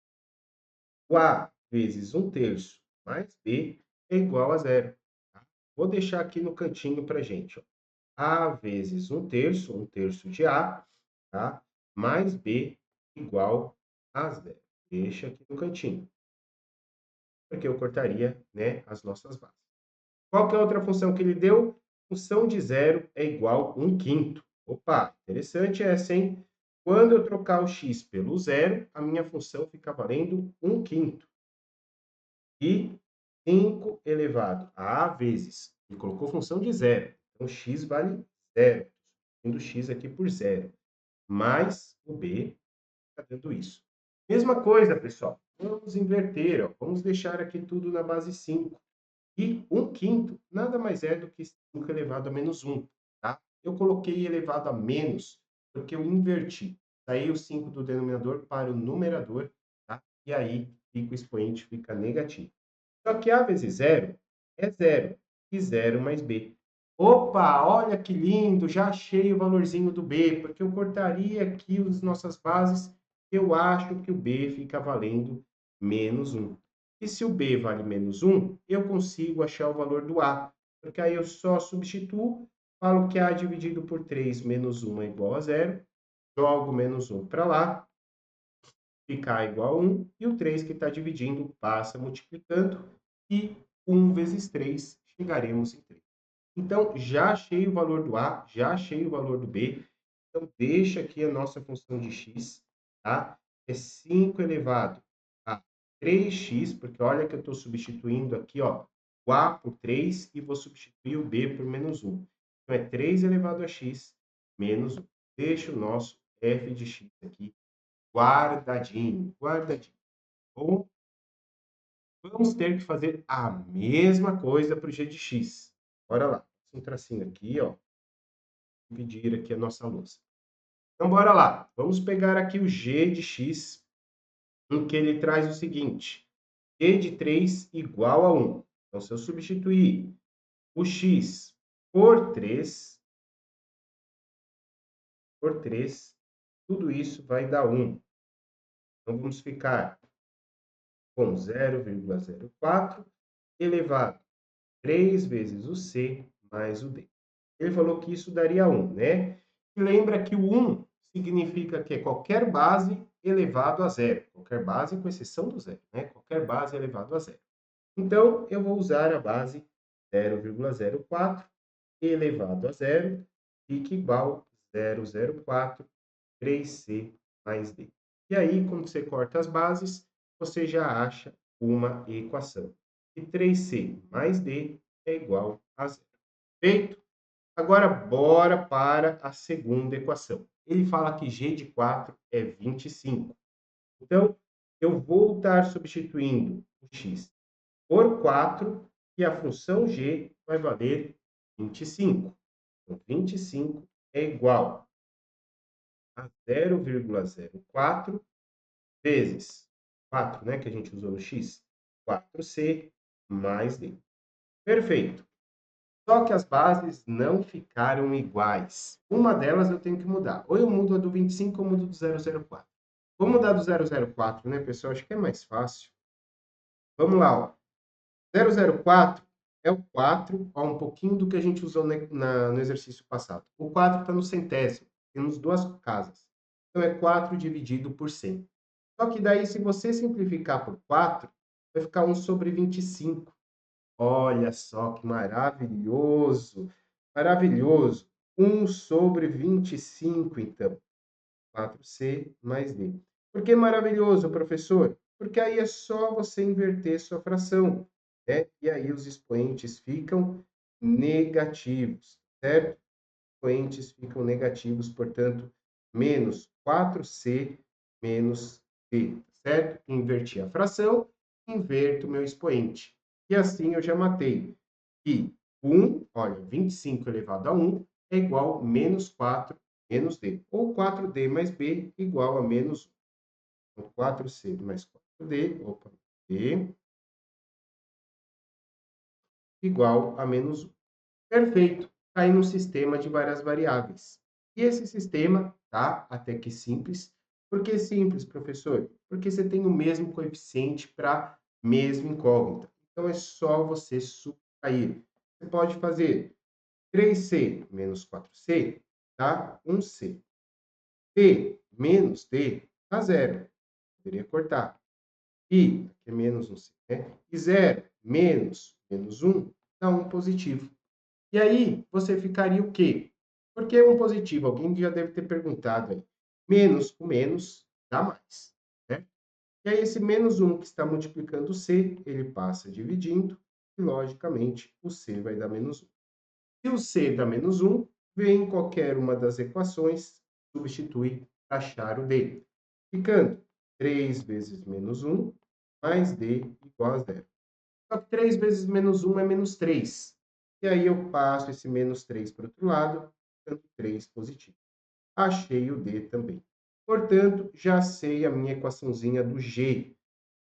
o A vezes 1/3 mais B é igual a zero. Tá? Vou deixar aqui no cantinho para a gente. Ó. A vezes 1/3 de A, tá? Mais B igual a zero. Deixa aqui no cantinho. Porque eu cortaria, né, as nossas bases. Qual que é a outra função que ele deu? Função de zero é igual a 1/5. Opa, interessante essa, hein? Quando eu trocar o x pelo zero, a minha função fica valendo 1/5. E 5 elevado a vezes, ele colocou função de zero. Então, x vale zero. Estou substituindo x aqui por zero. Mais o b está dando isso. Mesma coisa, pessoal. Vamos inverter. Ó. Vamos deixar aqui tudo na base 5. E 1/5 nada mais é do que 5 elevado a menos 1. Tá? Eu coloquei elevado a menos porque eu inverti. Saí o 5 do denominador para o numerador. Tá? E aí fica o expoente fica negativo. Só que A vezes zero é zero. E zero mais B. Opa, olha que lindo, já achei o valorzinho do B, porque eu cortaria aqui as nossas bases, eu acho que o B fica valendo menos 1. E se o B vale menos 1, eu consigo achar o valor do A, porque aí eu só substituo, falo que A dividido por 3 menos 1 é igual a zero, jogo menos 1 para lá, fica A igual a 1, e o 3 que está dividindo passa multiplicando, e 1 vezes 3 chegaremos em 3. Então, já achei o valor do A, já achei o valor do B. Então, deixa aqui a nossa função de x, tá? É 5 elevado a 3x, porque olha que eu estou substituindo aqui, ó, o A por 3 e vou substituir o B por menos 1. Então, é 3 elevado a x menos 1. Deixa o nosso f de x aqui guardadinho, guardadinho. Bom, vamos ter que fazer a mesma coisa para o g de x. Bora lá. Um tracinho aqui, ó. Dividir aqui a nossa louça. Então, bora lá. Vamos pegar aqui o g de x, em que ele traz o seguinte. G de 3 igual a 1. Então, se eu substituir o x por 3, tudo isso vai dar 1. Então, vamos ficar com 0,04 elevado a 3 vezes o c mais o d. Ele falou que isso daria 1, né? E lembra que o 1 significa que é qualquer base elevado a zero. Qualquer base, com exceção do zero, né? Qualquer base elevado a zero. Então, eu vou usar a base 0,04 elevado a zero, fica igual a 0,04 3c mais d. E aí, quando você corta as bases, você já acha uma equação. E 3c mais d é igual a zero. Feito? Agora, bora para a segunda equação. Ele fala que g de 4 é 25. Então, eu vou estar substituindo o x por 4 e a função g vai valer 25. Então, 25 é igual a 0,04 vezes 4, né, que a gente usou no x, 4c mais d. Perfeito. Só que as bases não ficaram iguais. Uma delas eu tenho que mudar. Ou eu mudo a do 25 ou eu mudo do 004. Vou mudar do 004, né, pessoal? Acho que é mais fácil. Vamos lá, ó. 004 é o 4, ó, um pouquinho do que a gente usou no exercício passado. O 4 está no centésimo, temos duas casas. Então, é 4 dividido por 100. Só que daí, se você simplificar por 4, vai ficar 1 sobre 25. Olha só que maravilhoso! Maravilhoso! 1 sobre 25, então. 4c mais d. Por que maravilhoso, professor? Porque aí é só você inverter sua fração, né? E aí os expoentes ficam negativos, certo? Expoentes ficam negativos, portanto, menos 4c menos d, certo? Inverti a fração, inverto o meu expoente. E assim eu já matei que 1, olha, 25 elevado a 1 é igual a menos 4 menos d. Ou 4d mais b igual a menos 1. Então, 4c mais 4d, opa, d igual a menos 1. Perfeito. Está aí num sistema de várias variáveis. E esse sistema tá até que simples. Por que simples, professor? Porque você tem o mesmo coeficiente para mesma incógnita. Então, é só você subtrair. Você pode fazer 3c menos 4c dá 1c. D menos D dá zero. Poderia cortar. I, que é menos 1c, né? E 0 menos menos 1 dá 1 positivo. E aí, você ficaria o quê? Por que um positivo? Alguém já deve ter perguntado aí. Menos com menos dá mais, né? E aí, esse menos 1 que está multiplicando o C, ele passa dividindo, e logicamente o C vai dar menos 1. Se o C dá menos 1, vem em qualquer uma das equações, substitui para achar o D. Ficando 3 vezes menos 1 mais D igual a 0. Só que 3 vezes menos 1 é menos 3. E aí eu passo esse menos 3 para o outro lado, ficando 3 positivo. Achei o D também. Portanto, já sei a minha equaçãozinha do G.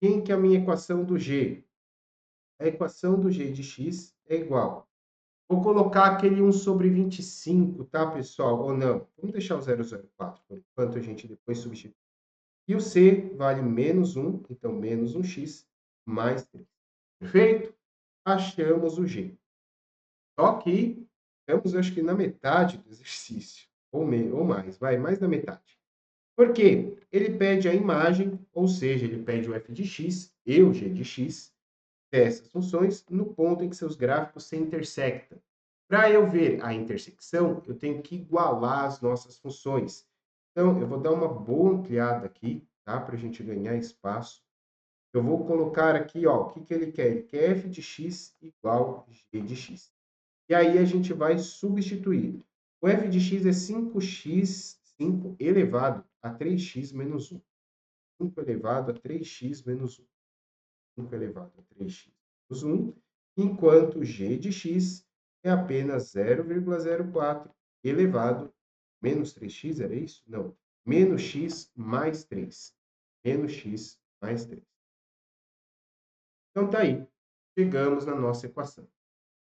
Quem que é a minha equação do G? A equação do G de x é igual. Vou colocar aquele 1 sobre 25, tá, pessoal? Ou não? Vamos deixar o 004, por enquanto a gente depois substitui. E o C vale menos 1, então menos 1x mais 3. Perfeito? Achamos o G. Só que estamos, acho que, na metade do exercício, ou mais, vai, mais da metade. Por quê? Ele pede a imagem, ou seja, ele pede o f de x e o g de x dessas funções no ponto em que seus gráficos se intersectam. Para eu ver a intersecção, eu tenho que igualar as nossas funções. Então, eu vou dar uma boa ampliada aqui, tá? Para a gente ganhar espaço. Eu vou colocar aqui, ó, o que que ele quer? Ele quer f de x igual g de x. E aí a gente vai substituir. O f de x é 5 elevado a 3x menos 1. 5 elevado a 3x menos 1. 5 elevado a 3x menos 1, enquanto g de x é apenas 0,04 elevado a menos 3x, era isso? Não. Menos x mais 3. Menos x mais 3. Então, tá aí. Chegamos na nossa equação.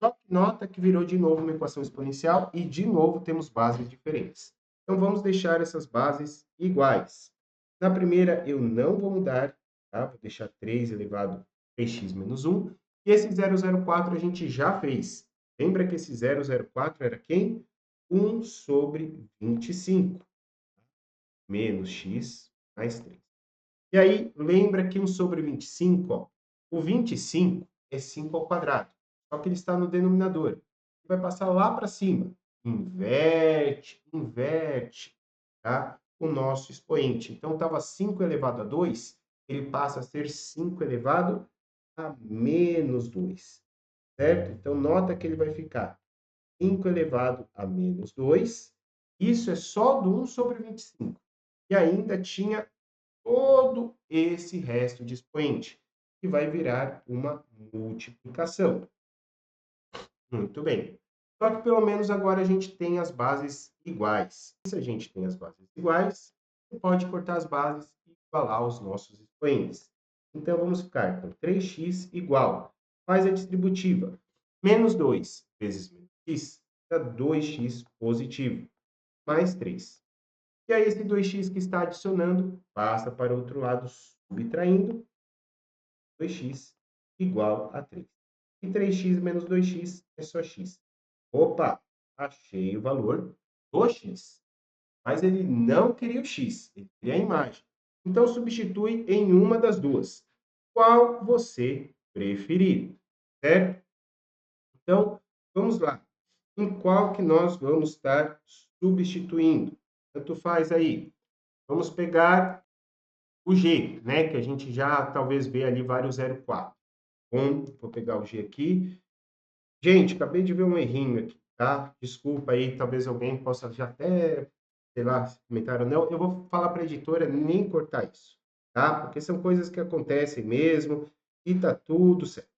Só que nota que virou de novo uma equação exponencial e, de novo, temos bases diferentes. Então, vamos deixar essas bases iguais. Na primeira, eu não vou mudar, tá? Vou deixar 3 elevado a 3x menos 1. E esse 004 a gente já fez. Lembra que esse 004 era quem? 1 sobre 25. Menos x mais 3. E aí, lembra que 1 sobre 25, ó, o 25 é 5 ao quadrado. Só que ele está no denominador. Vai passar lá para cima. Inverte, inverte, tá? O nosso expoente. Então, estava 5 elevado a 2, ele passa a ser 5 elevado a menos 2, certo? Então, nota que ele vai ficar 5 elevado a menos 2. Isso é só do 1 sobre 25. E ainda tinha todo esse resto de expoente, que vai virar uma multiplicação. Muito bem. Só que pelo menos agora a gente tem as bases iguais. Se a gente tem as bases iguais, você pode cortar as bases e igualar os nossos expoentes. Então vamos ficar com 3x igual. Faz a distributiva. Menos 2 vezes menos x dá 2x positivo, mais 3. E aí esse 2x que está adicionando passa para o outro lado subtraindo 2x igual a 3. E 3x menos 2x é só x. Opa, achei o valor do x. Mas ele não queria o x, ele queria a imagem. Então, substitui em uma das duas. Qual você preferir, certo? Então, vamos lá. Em qual que nós vamos estar substituindo? Tanto faz aí. Vamos pegar o G, né? Que a gente já talvez vê ali vários 0,4. Vou pegar o G aqui. Gente, acabei de ver um errinho aqui, tá? Desculpa aí, talvez alguém possa já até, sei lá, se comentaram ou não. Eu vou falar para a editora nem cortar isso, tá? Porque são coisas que acontecem mesmo e tá tudo certo.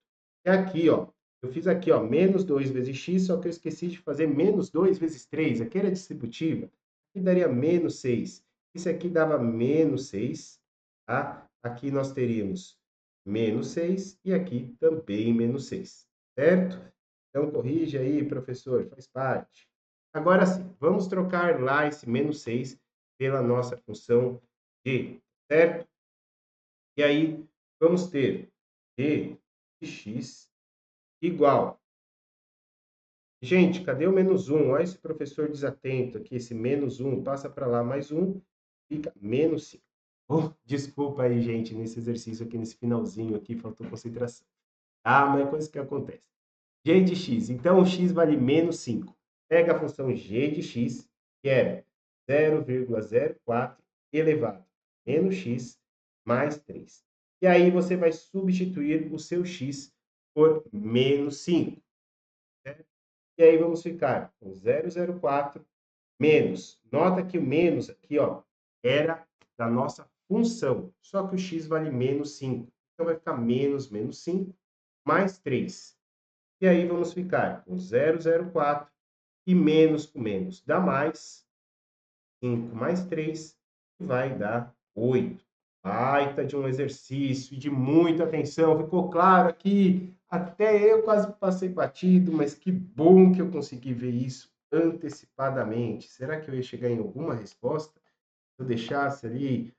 É aqui, ó. Eu fiz aqui, ó, menos 2 vezes x, só que eu esqueci de fazer menos 2 vezes 3. Aqui era distributiva. Aqui daria menos 6. Isso aqui dava menos 6, tá? Aqui nós teríamos menos 6 e aqui também menos 6, certo? Então, corrige aí, professor, faz parte. Agora sim, vamos trocar lá esse menos 6 pela nossa função g, certo? E aí, vamos ter d de x igual. Gente, cadê o menos 1? Olha esse professor desatento aqui, esse menos 1, passa para lá mais 1, fica menos 5. Oh, desculpa aí, gente, nesse exercício aqui, nesse finalzinho aqui, faltou concentração. Ah, mas é coisa que acontece. G de x. Então, o x vale menos 5. Pega a função g de x, que era 0,04 elevado a menos x mais 3. E aí você vai substituir o seu x por menos 5. Certo? E aí vamos ficar com 0,04 menos. Nota que o menos aqui, ó, era da nossa função. Só que o x vale menos 5. Então vai ficar menos 5 mais 3. E aí vamos ficar com 0,04 e menos com menos dá mais. 5 mais 3 vai dar 8. Baita de um exercício e de muita atenção. Ficou claro aqui? Até eu quase passei batido, mas que bom que eu consegui ver isso antecipadamente. Será que eu ia chegar em alguma resposta? Se eu deixasse ali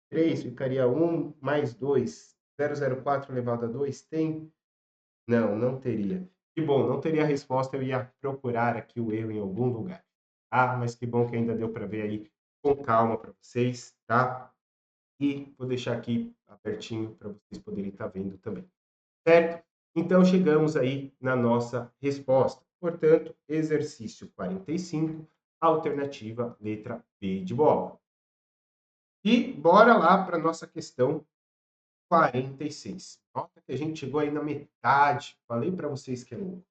3, ficaria 1 mais 2. 0,04 elevado a 2 tem? Não, não teria. Que bom, não teria a resposta, eu ia procurar aqui o erro em algum lugar. Ah, mas que bom que ainda deu para ver aí com calma para vocês, tá? E vou deixar aqui abertinho para vocês poderem estar vendo também, certo? Então chegamos aí na nossa resposta. Portanto, exercício 45, alternativa letra B de bola. E bora lá para a nossa questão 46. Nota que a gente chegou aí na metade. Falei para vocês que é louco.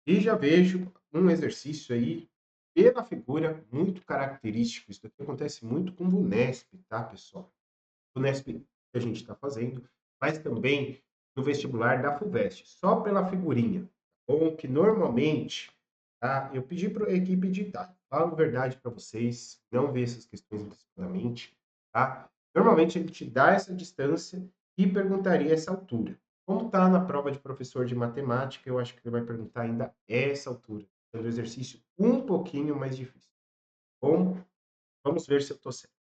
E já vejo um exercício aí, pela figura, muito característico. Isso aqui acontece muito com o VUNESP, tá, pessoal? O VUNESP que a gente está fazendo, mas também no vestibular da FUVEST, só pela figurinha. Tá bom? Que normalmente, tá? Eu pedi para a equipe editar. Falo a verdade para vocês, não ver essas questões antecipadamente, tá? Normalmente ele te dá essa distância e perguntaria essa altura. Como está na prova de professor de matemática, eu acho que ele vai perguntar ainda essa altura, sendo o exercício um pouquinho mais difícil. Bom, vamos ver se eu estou certo.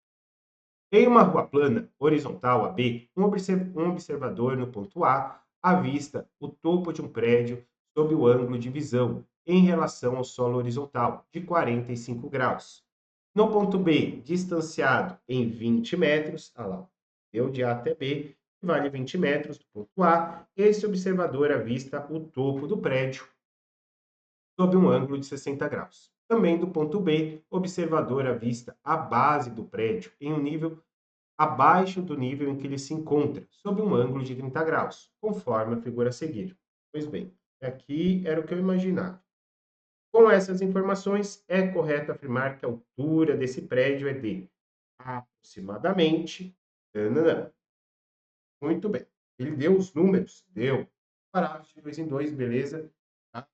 Em uma rua plana, horizontal AB, um observador no ponto A avista o topo de um prédio sob o ângulo de visão em relação ao solo horizontal, de 45 graus. No ponto B, distanciado em 20 metros, lá, deu de A até B, que vale 20 metros do ponto A, esse observador avista o topo do prédio sob um ângulo de 60 graus. Também do ponto B, observador avista a base do prédio em um nível abaixo do nível em que ele se encontra, sob um ângulo de 30 graus, conforme a figura a seguir. Pois bem, aqui era o que eu imaginava. Com essas informações, é correto afirmar que a altura desse prédio é de aproximadamente. Tananã. Muito bem. Ele deu os números? Deu. Parágrafo de 2 em 2, beleza? Tá?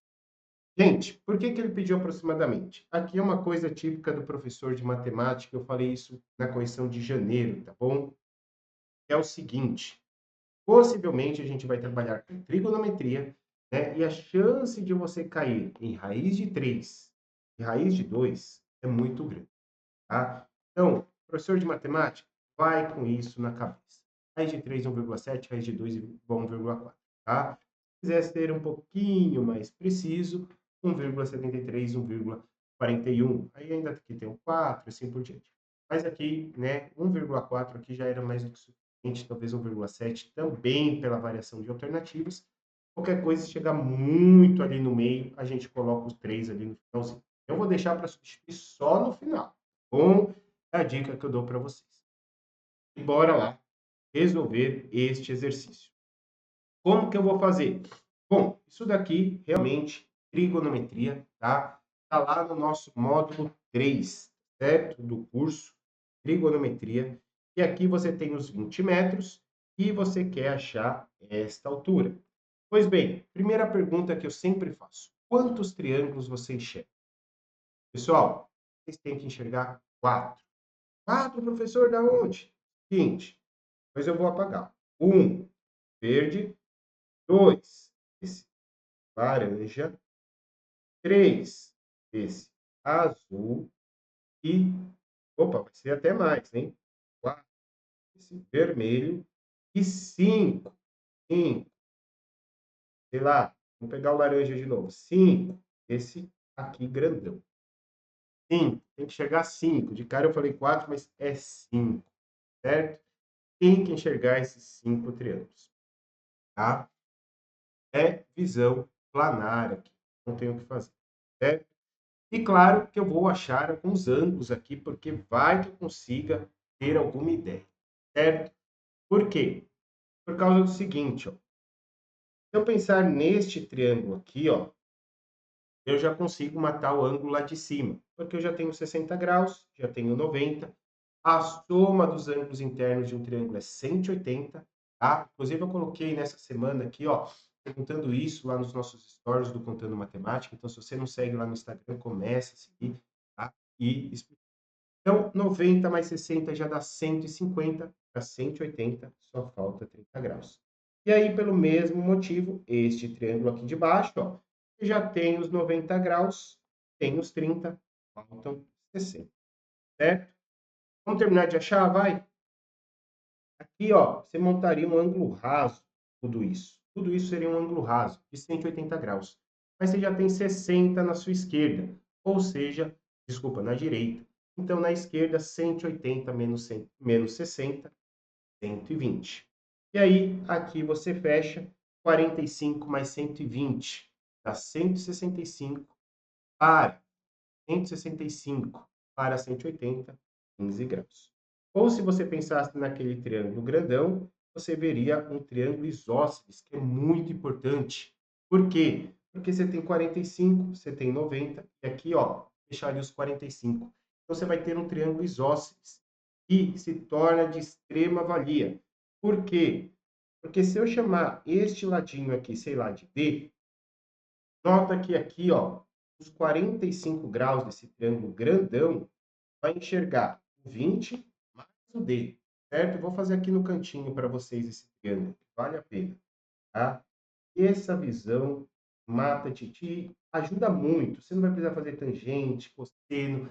Gente, por que ele pediu aproximadamente? Aqui é uma coisa típica do professor de matemática, eu falei isso na correção de janeiro, tá bom? É o seguinte, possivelmente a gente vai trabalhar com trigonometria, né? E a chance de você cair em raiz de 3 e raiz de 2 é muito grande, tá? Então, professor de matemática, vai com isso na cabeça. Raiz de 3, 1,7, raiz de 2, 1,4, tá? Se quiser ser um pouquinho mais preciso, 1,73, 1,41. Aí ainda aqui tem o 4, assim por diante. Mas aqui, né, 1,4 aqui já era mais do que suficiente, talvez 1,7 também pela variação de alternativas. Qualquer coisa, se chegar muito ali no meio, a gente coloca os 3 ali no finalzinho. Eu vou deixar para substituir só no final, tá bom? É a dica que eu dou para vocês. E bora lá resolver este exercício. Como que eu vou fazer? Bom, isso daqui realmente trigonometria, tá? Tá lá no nosso módulo 3, certo? Do curso trigonometria. E aqui você tem os 20 metros e você quer achar esta altura. Pois bem, primeira pergunta que eu sempre faço: quantos triângulos você enxerga? Pessoal, vocês têm que enxergar 4. 4, professor, da onde? Seguinte, depois eu vou apagar. 1, verde. 2, esse laranja. 3, esse azul. E, opa, vai ser até mais, hein? 4, esse vermelho. E 5, 5, sei lá, vamos pegar o laranja de novo. 5, esse aqui grandão. 5, tem que enxergar 5. De cara eu falei 4, mas é 5, certo? Tem que enxergar esses 5 triângulos, tá? É visão planar aqui, não tenho o que fazer, certo? E claro que eu vou achar alguns ângulos aqui, porque vai que eu consiga ter alguma ideia, certo? Por quê? Por causa do seguinte, ó. Se eu pensar neste triângulo aqui, ó, eu já consigo matar o ângulo lá de cima, porque eu já tenho 60 graus, já tenho 90. A soma dos ângulos internos de um triângulo é 180, tá? Inclusive, eu coloquei nessa semana aqui, ó, perguntando isso lá nos nossos stories do Contando Matemática. Então, se você não segue lá no Instagram, comece a seguir, tá? E então, 90 mais 60 já dá 150, para 180, só falta 30 graus. E aí, pelo mesmo motivo, este triângulo aqui de baixo, ó, já tem os 90 graus, tem os 30, faltam 60, certo? Vamos terminar de achar? Vai! Aqui, ó, você montaria um ângulo raso, tudo isso. Tudo isso seria um ângulo raso, de 180 graus. Mas você já tem 60 na sua esquerda, ou seja, desculpa, na direita. Então, na esquerda, 180 menos 100, menos 60, 120. E aí, aqui você fecha 45 mais 120, dá 165 para 165 para 180, 15 graus. Ou se você pensasse naquele triângulo grandão, você veria um triângulo isósceles, que é muito importante. Por quê? Porque você tem 45, você tem 90, e aqui, ó, fecharia os 45. Então, você vai ter um triângulo isósceles, que se torna de extrema valia. Por quê? Porque se eu chamar este ladinho aqui, sei lá, de D, nota que aqui, ó, os 45 graus desse triângulo grandão vai enxergar o 20 mais o D, certo? Eu vou fazer aqui no cantinho para vocês esse triângulo, vale a pena, tá? Essa visão mata Titi, ajuda muito. Você não vai precisar fazer tangente, cosseno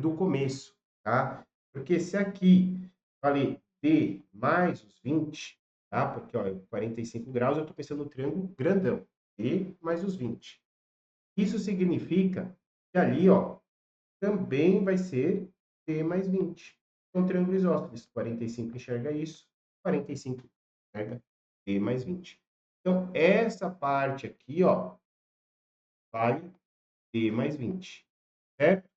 do começo, tá? Porque se aqui falei D mais os 20, tá? Porque, ó, 45 graus, eu estou pensando no triângulo grandão. D mais os 20. Isso significa que ali, ó, também vai ser D mais 20. Então, triângulo isósceles, 45 enxerga isso, 45 enxerga D mais 20. Então, essa parte aqui, ó, vale D mais 20, certo?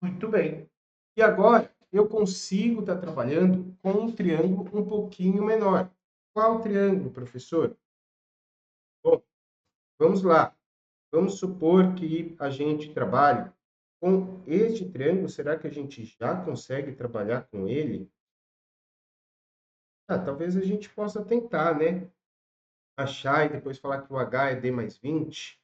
Muito bem. E agora, eu consigo estar trabalhando com um triângulo um pouquinho menor. Qual triângulo, professor? Bom, vamos lá. Vamos supor que a gente trabalhe com este triângulo. Será que a gente já consegue trabalhar com ele? Talvez a gente possa tentar, né? Achar e depois falar que o H é D mais 20.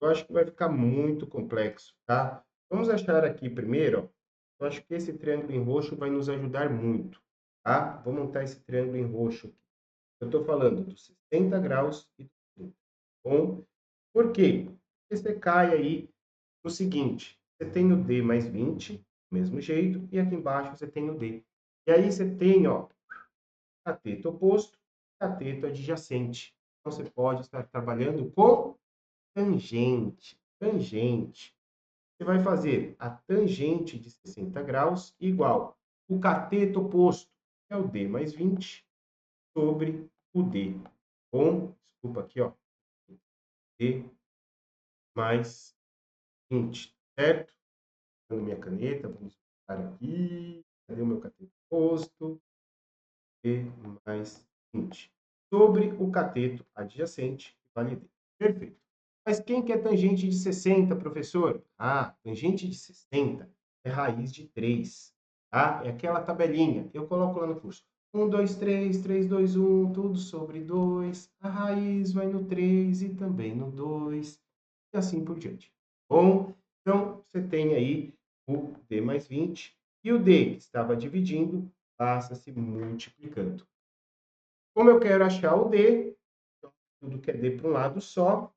Eu acho que vai ficar muito complexo, tá? Vamos achar aqui primeiro, ó. Eu acho que esse triângulo em roxo vai nos ajudar muito, tá? Vou montar esse triângulo em roxo aqui. Eu estou falando dos 60 graus e do 30. Bom, por quê? Porque você cai aí no seguinte, você tem o D mais 20, do mesmo jeito, e aqui embaixo você tem o D. E aí você tem, ó, cateto oposto, cateto adjacente. Então você pode estar trabalhando com tangente. Tangente. Você vai fazer a tangente de 60 graus igual o cateto oposto, que é o D mais 20, sobre o D. Desculpa aqui, ó. D mais 20, certo? Usando minha caneta, vamos colocar aqui. Cadê o meu cateto oposto? D mais 20. Sobre o cateto adjacente, vale D. Perfeito. Mas quem que é tangente de 60, professor? Tangente de 60 é raiz de 3. Tá? É aquela tabelinha. Eu coloco lá no curso. 1, 2, 3, 3, 2, 1, tudo sobre 2. A raiz vai no 3 e também no 2. E assim por diante. Bom, então você tem aí o D mais 20. E o D que estava dividindo passa se multiplicando. Como eu quero achar o D, então, tudo que é D para um lado só,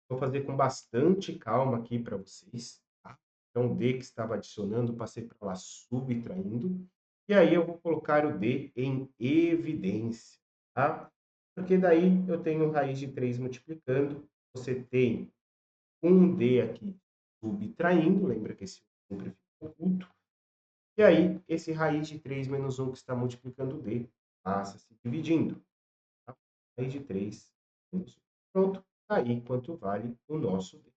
vou fazer com bastante calma aqui para vocês, tá? Então, o D que estava adicionando, passei para lá subtraindo. E aí eu vou colocar o D em evidência, tá? Porque daí eu tenho raiz de 3 multiplicando, você tem um D aqui subtraindo, lembra que esse sempre fica oculto. E aí, esse raiz de 3 menos 1 que está multiplicando o D, passa se dividindo. Tá? Raiz de 3 menos 1. Pronto, tá aí quanto vale o nosso D.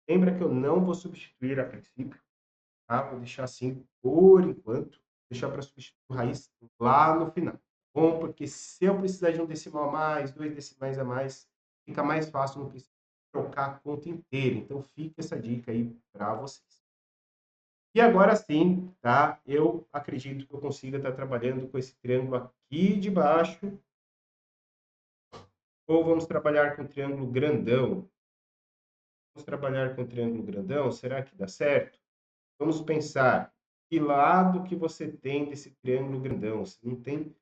Lembra que eu não vou substituir a princípio, tá? Vou deixar assim por enquanto, deixar para substituir a raiz lá no final. Bom, porque se eu precisar de um decimal a mais, dois decimais a mais, fica mais fácil, não precisa trocar a conta inteira. Então, fica essa dica aí para vocês. E agora sim, tá? Eu acredito que eu consiga estar trabalhando com esse triângulo aqui de baixo, ou vamos trabalhar com o triângulo grandão. Vamos trabalhar com o triângulo grandão, será que dá certo? Vamos pensar, que lado que você tem desse triângulo grandão? Você não tem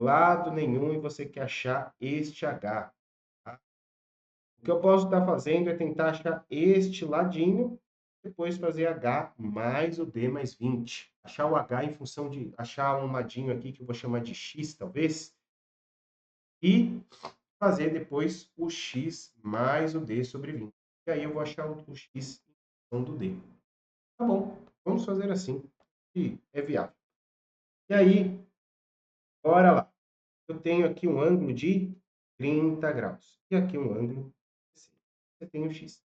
lado nenhum e você quer achar este H, tá? O que eu posso estar fazendo é tentar achar este ladinho, depois fazer H mais o D mais 20. Achar o H em função de achar um ladinho aqui que eu vou chamar de X, talvez, e fazer depois o X mais o D sobre 20. E aí eu vou achar o X em função do D. Tá bom, vamos fazer assim, que é viável. E aí, bora lá. Eu tenho aqui um ângulo de 30 graus. E aqui um ângulo de 60. Você tem o X.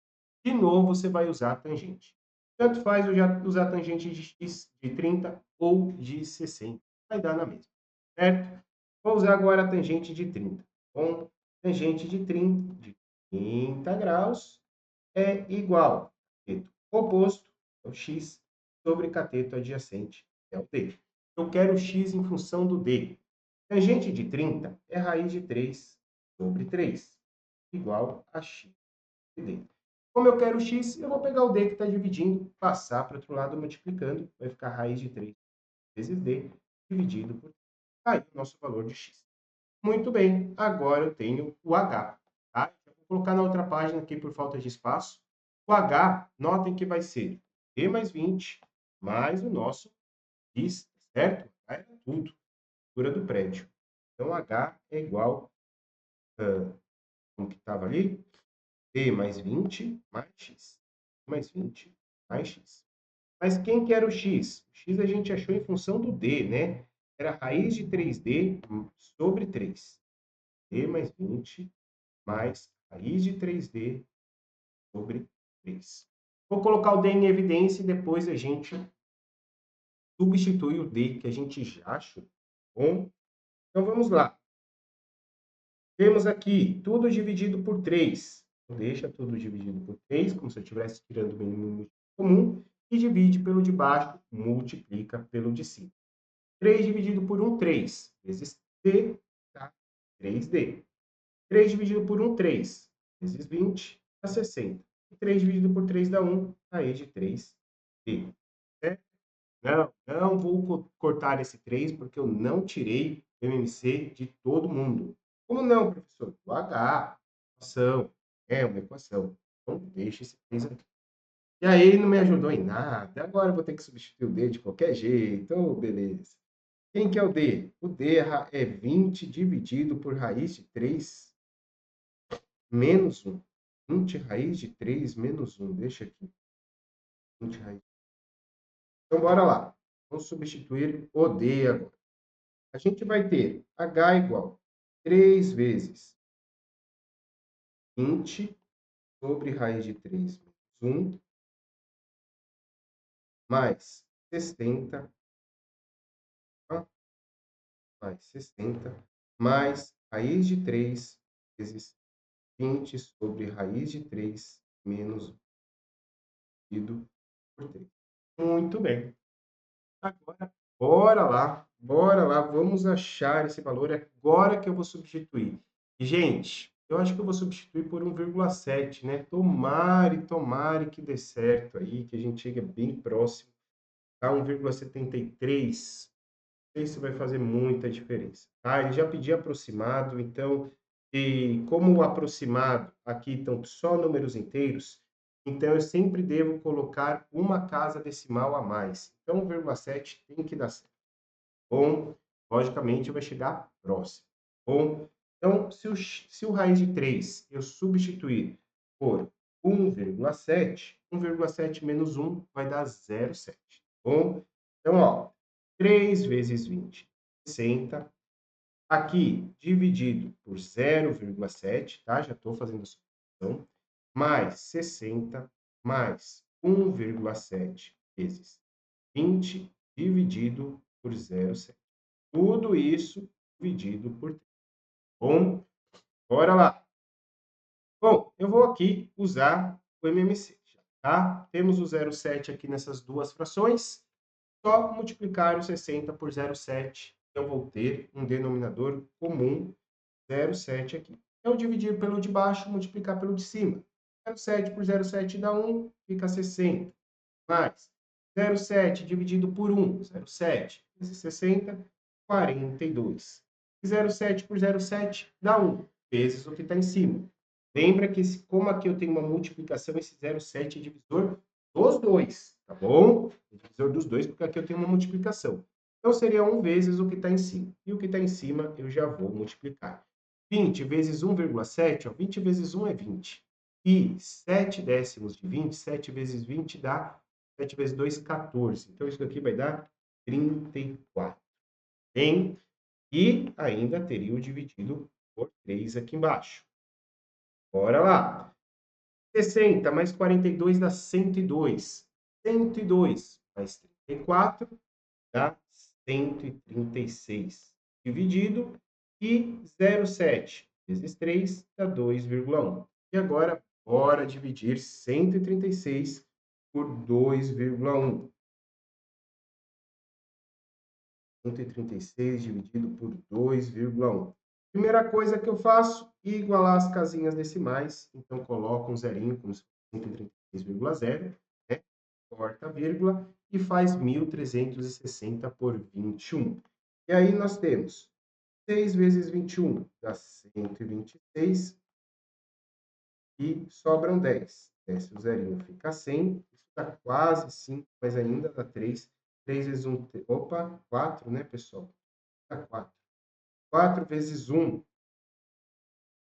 De novo, você vai usar a tangente. Tanto faz eu já usar a tangente de X de 30 ou de 60. Vai dar na mesma, certo? Vou usar agora a tangente de 30. Bom, tangente de 30 graus é igual a cateto oposto, é o x, sobre cateto adjacente, é o d. Eu quero o x em função do d. Tangente de 30 é raiz de 3 sobre 3, igual a x de d. Como eu quero o x, eu vou pegar o d que está dividindo, passar para o outro lado multiplicando, vai ficar raiz de 3 vezes d, dividido por 3. Aí o nosso valor de x. Muito bem, agora eu tenho o H. Tá? Eu vou colocar na outra página aqui por falta de espaço. O H, notem que vai ser D mais 20 mais o nosso X, certo? H é tudo, altura do prédio. Então, H é igual, como que estava ali? D mais 20 mais X. Mais 20 mais X. Mas quem que era o X? O X a gente achou em função do D, né? Era raiz de 3D sobre 3. D mais 20 mais raiz de 3D sobre 3. Vou colocar o D em evidência e depois a gente substitui o D que a gente já achou. Bom, então vamos lá. Temos aqui tudo dividido por 3. Deixa tudo dividido por 3, como se eu estivesse tirando o mínimo múltiplo comum, e divide pelo de baixo, multiplica pelo de cima. 3 dividido por 1, 3, vezes d, dá 3d. 3 dividido por 1, 3, vezes 20, dá 60. E 3 dividido por 3 dá 1, raiz de 3d. Certo? Não vou cortar esse 3 porque eu não tirei o MMC de todo mundo. Como não, professor? O H, equação, é uma equação. Então, deixa esse 3 aqui. E aí, não me ajudou em nada. Agora eu vou ter que substituir o D de qualquer jeito. Oh, beleza. Quem que é o D? O D é 20 dividido por raiz de 3 menos 1. 20 raiz de 3 menos 1. Deixa aqui. 20 raiz. Então, bora lá. Vamos substituir o D agora. A gente vai ter H igual 3 vezes 20 sobre raiz de 3 menos 1, mais 60, mais 60, mais raiz de 3 vezes 20 sobre raiz de 3 menos 1, dividido por 3. Muito bem. Agora, bora lá, vamos achar esse valor agora que eu vou substituir. E, gente, eu acho que eu vou substituir por 1,7, né? Tomare que dê certo aí, que a gente chegue bem próximo a 1,73. Isso vai fazer muita diferença, tá? Ele já pedi aproximado, então, e como o aproximado aqui estão só números inteiros, então eu sempre devo colocar uma casa decimal a mais. Então, 1,7 tem que dar certo. Bom, logicamente vai chegar próximo. Bom, então, se o raiz de 3 eu substituir por 1,7, 1,7 menos 1 vai dar 0,7. Bom, então, ó, 3 vezes 20, 60. Aqui, dividido por 0,7, tá? Já estou fazendo a substituição. Mais 60, mais 1,7 vezes 20, dividido por 0,7. Tudo isso dividido por 3. Bom, bora lá. Bom, eu vou aqui usar o MMC, tá? Temos o 0,7 aqui nessas duas frações. Só multiplicar o 60 por 0,7, eu vou ter um denominador comum, 0,7 aqui. Eu dividir pelo de baixo, multiplicar pelo de cima. 0,7 por 0,7 dá 1, fica 60. Mais 0,7 dividido por 1, 0,7 vezes 60, 42. 0,7 por 0,7 dá 1, vezes o que está em cima. Lembra que, como aqui eu tenho uma multiplicação, esse 0,7 é divisor dos dois, tá bom? É divisor dos dois, porque aqui eu tenho uma multiplicação. Então, seria 1 vezes o que está em cima. E o que está em cima, eu já vou multiplicar. 20 vezes 1,7, 20 vezes 1 é 20. E 7 décimos de 20, 7 vezes 20 dá 7 vezes 2, 14. Então, isso daqui vai dar 34. Bem, e ainda teria o dividido por 3 aqui embaixo. Bora lá. 60 mais 42 dá 102. 102 mais 34 dá 136. Dividido e 0,7 vezes 3 dá 2,1. E agora, bora dividir 136 por 2,1. 136 dividido por 2,1. Primeira coisa que eu faço, igualar as casinhas decimais. Então, coloco um zerinho, como se fosse 136,0, né? Corta a vírgula e faz 1.360 por 21. E aí nós temos 6 vezes 21 dá 126 e sobram 10. Desce o zerinho, fica 100. Isso dá quase 5, mas ainda dá 3. 3 vezes 1, opa, 4, né, pessoal? Dá 4. 4 vezes 1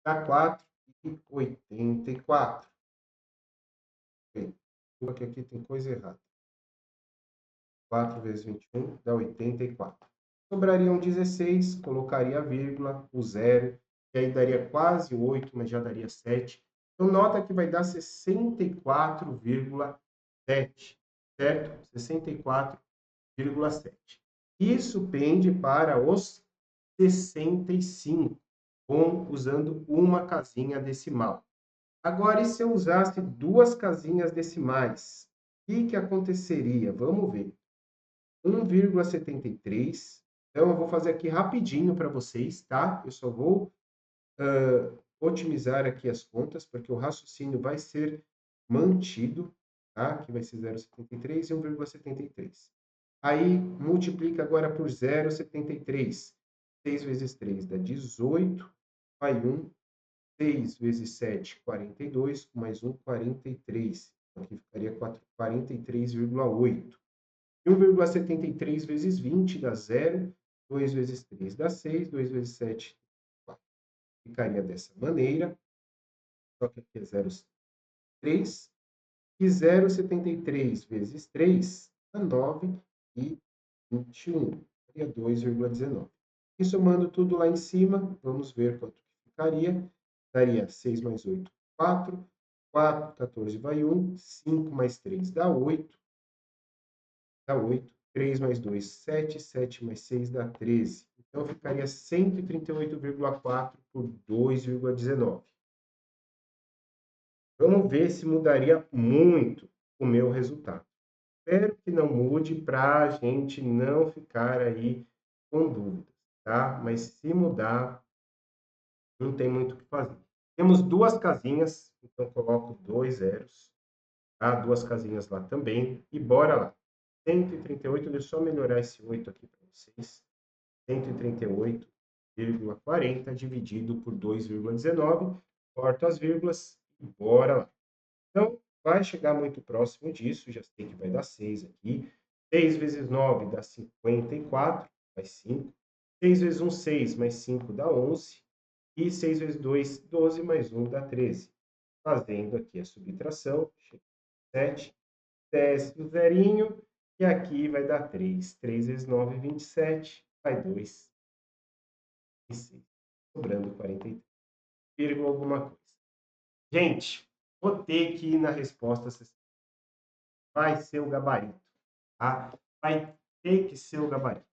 dá 4 e 84. Porque aqui tem coisa errada. 4 vezes 21 dá 84. Sobrariam 16, colocaria a vírgula, o zero, e aí daria quase 8, mas já daria 7. Então, nota que vai dar 64,7, certo? 64,7. Isso pende para os 65, usando uma casinha decimal. Agora, e se eu usasse duas casinhas decimais? O que aconteceria? Vamos ver. 1,73. Então, eu vou fazer aqui rapidinho para vocês, tá? Eu só vou otimizar aqui as contas, porque o raciocínio vai ser mantido, tá? Que vai ser 0,73 e 1,73. Aí, multiplica agora por 0,73. 6 vezes 3 dá 18, vai 1. 6 vezes 7, 42, mais 1, 43. Aqui ficaria 43,8. E 1,73 vezes 20 dá 0. 2 vezes 3 dá 6. 2 vezes 7, 4. Ficaria dessa maneira. Só que aqui é 0,3. E 0,73 vezes 3 dá 9 e 21. Ficaria 2,19. E somando tudo lá em cima, vamos ver quanto ficaria. Daria 6 mais 8, 4. 4, 14 vai 1. 5 mais 3 dá 8. Dá 8. 3 mais 2, 7. 7 mais 6 dá 13. Então, ficaria 138,4 por 2,19. Vamos ver se mudaria muito o meu resultado. Espero que não mude para a gente não ficar aí com dúvidas, tá? Mas se mudar, não tem muito o que fazer. Temos duas casinhas, então coloco 2 zeros, tá? Duas casinhas lá também, e bora lá. 138, deixa eu só melhorar esse 8 aqui para vocês. 138,40 dividido por 2,19, corto as vírgulas e bora lá. Então, vai chegar muito próximo disso, já sei que vai dar 6 aqui. 6 vezes 9 dá 54, mais 5. 6 vezes 1, 6, mais 5 dá 11. E 6 vezes 2, 12, mais 1 dá 13. Fazendo aqui a subtração, 7, desce o zerinho, e aqui vai dar 3. 3 vezes 9, 27, vai 2 e 6. Sobrando 43, vírgula alguma coisa. Gente, vou ter que ir na resposta. Vai ser o gabarito, tá? Vai ter que ser o gabarito.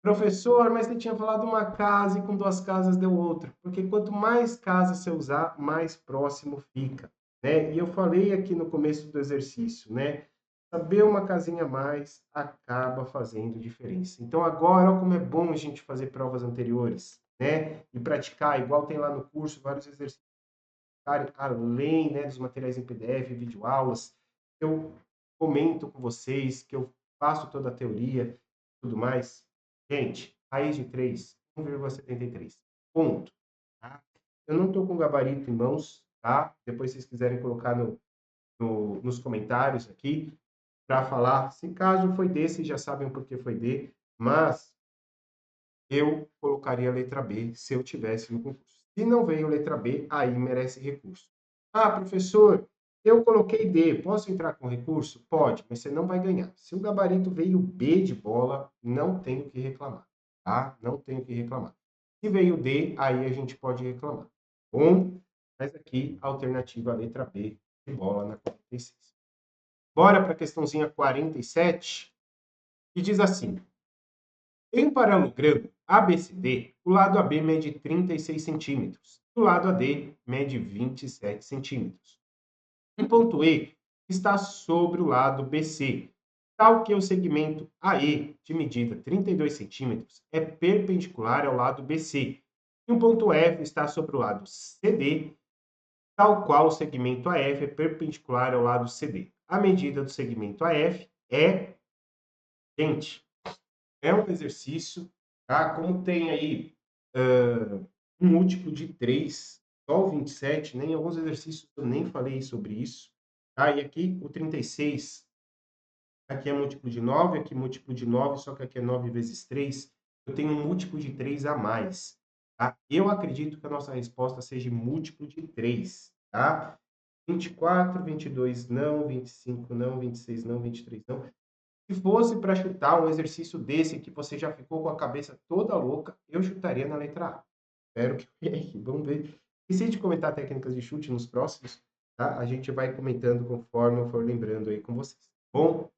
Professor, mas você tinha falado uma casa e com duas casas deu outra. Porque quanto mais casas você usar, mais próximo fica, né? E eu falei aqui no começo do exercício, né? Saber uma casinha a mais acaba fazendo diferença. Então agora, olha como é bom a gente fazer provas anteriores, né? E praticar, igual tem lá no curso, vários exercícios, além, né, dos materiais em PDF, videoaulas, eu comento com vocês, que eu faço toda a teoria e tudo mais. Gente, raiz de 3, 1,73. Ponto. Tá? Eu não estou com o gabarito em mãos, tá? Depois, se vocês quiserem colocar nos comentários aqui, para falar, se caso foi D, vocês já sabem por que foi D, mas eu colocaria a letra B se eu tivesse no concurso. Se não veio letra B, aí merece recurso. Ah, professor, eu coloquei D, posso entrar com recurso? Pode, mas você não vai ganhar. Se o gabarito veio B de bola, não tenho que reclamar, tá? Não tenho que reclamar. Se veio D, aí a gente pode reclamar. Bom, mas aqui, alternativa a letra B de bola na 46. Bora para a questãozinha 47, que diz assim: em um paralelogramo ABCD, o lado AB mede 36 centímetros e o lado AD mede 27 centímetros. O ponto E está sobre o lado BC, tal que o segmento AE, de medida 32 centímetros, é perpendicular ao lado BC. E o ponto F está sobre o lado CD, tal qual o segmento AF é perpendicular ao lado CD. A medida do segmento AF é, gente, é um exercício, tá? Como tem aí um múltiplo de 3, só o 27, né? Em alguns exercícios eu nem falei sobre isso. Tá? E aqui o 36, aqui é múltiplo de 9, aqui múltiplo de 9, só que aqui é 9 vezes 3. Eu tenho um múltiplo de 3 a mais. Tá? Eu acredito que a nossa resposta seja múltiplo de 3. Tá? 24, 22 não, 25 não, 26 não, 23 não. Se fosse para chutar um exercício desse que você já ficou com a cabeça toda louca, eu chutaria na letra A. Espero que erre. Vamos ver. Esqueci de comentar técnicas de chute nos próximos, tá? A gente vai comentando conforme eu for lembrando aí com vocês. Bom,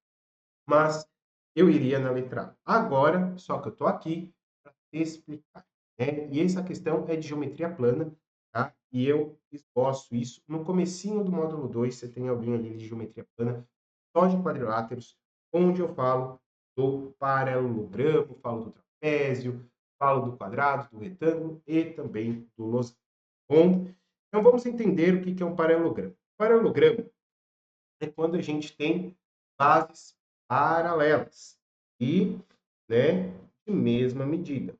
mas eu iria na letra A. Agora, só que eu estou aqui para explicar, né? E essa questão é de geometria plana, tá? E eu esboço isso no comecinho do módulo 2, você tem alguém ali de geometria plana, só de quadriláteros, onde eu falo do paralelogramo, falo do trapézio, falo do quadrado, do retângulo e também do losango. Bom, então vamos entender o que é um paralelogramo. Paralelogramo é quando a gente tem bases paralelas e, né, de mesma medida.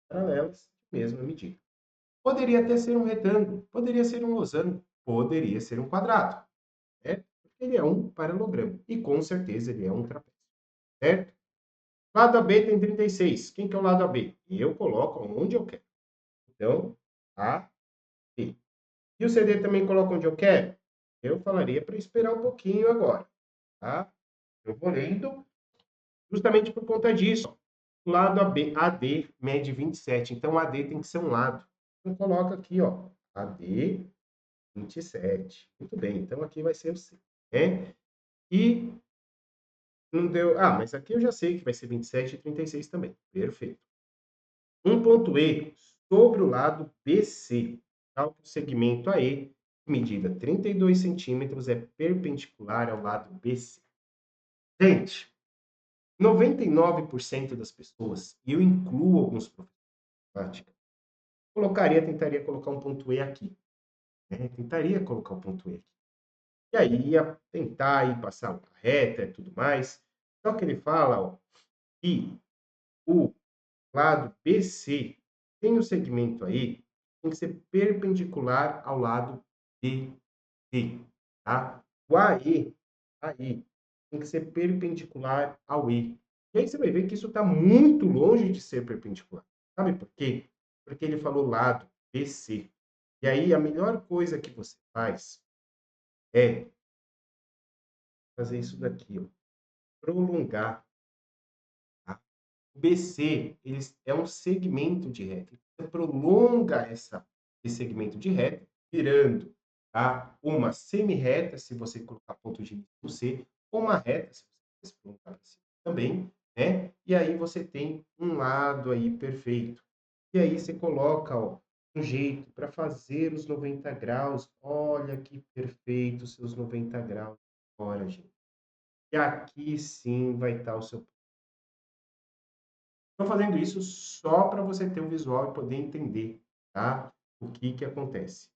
Paralelas de mesma medida. Poderia até ser um retângulo, poderia ser um losango, poderia ser um quadrado, né? Porque ele é um paralelogramo e com certeza ele é um trapézio, certo? Lado AB tem 36. Quem que é o lado AB? Eu coloco onde eu quero. Então, A, B. E o CD também coloca onde eu quero? Eu falaria para esperar um pouquinho agora, tá? Eu vou lendo justamente por conta disso. O lado AB, AD mede 27, então AD tem que ser um lado. Então coloca aqui, ó, AD 27. Muito bem, então aqui vai ser o C, né? E não deu. Ah, mas aqui eu já sei que vai ser 27 e 36 também. Perfeito. Um ponto E sobre o lado BC, tal que o segmento AE, medida 32 centímetros, é perpendicular ao lado BC. Gente, 99% das pessoas, e eu incluo alguns professores de prática, tentaria colocar um ponto E aqui, né? Tentaria colocar um ponto E aqui. E aí ia tentar ir passar uma reta e tudo mais. Só que ele fala, ó, que o lado BC tem o segmento aí, tem que ser perpendicular ao lado BC, tá? O AE tem que ser perpendicular ao E. E aí você vai ver que isso está muito longe de ser perpendicular. Sabe por quê? Porque ele falou lado BC. E aí a melhor coisa que você faz é fazer isso daqui, ó, prolongar. Tá? O BC é um segmento de reta. Você prolonga esse segmento de reta, virando, tá, uma semi-reta, se você colocar ponto de início no C, ou uma reta, se você prolongar para cima também, né? E aí você tem um lado aí perfeito. E aí você coloca, ó, um jeito para fazer os 90 graus. Olha que perfeito os seus 90 graus agora, gente. E aqui sim vai estar o seu. Estou fazendo isso só para você ter um visual e poder entender, tá? O que que acontece.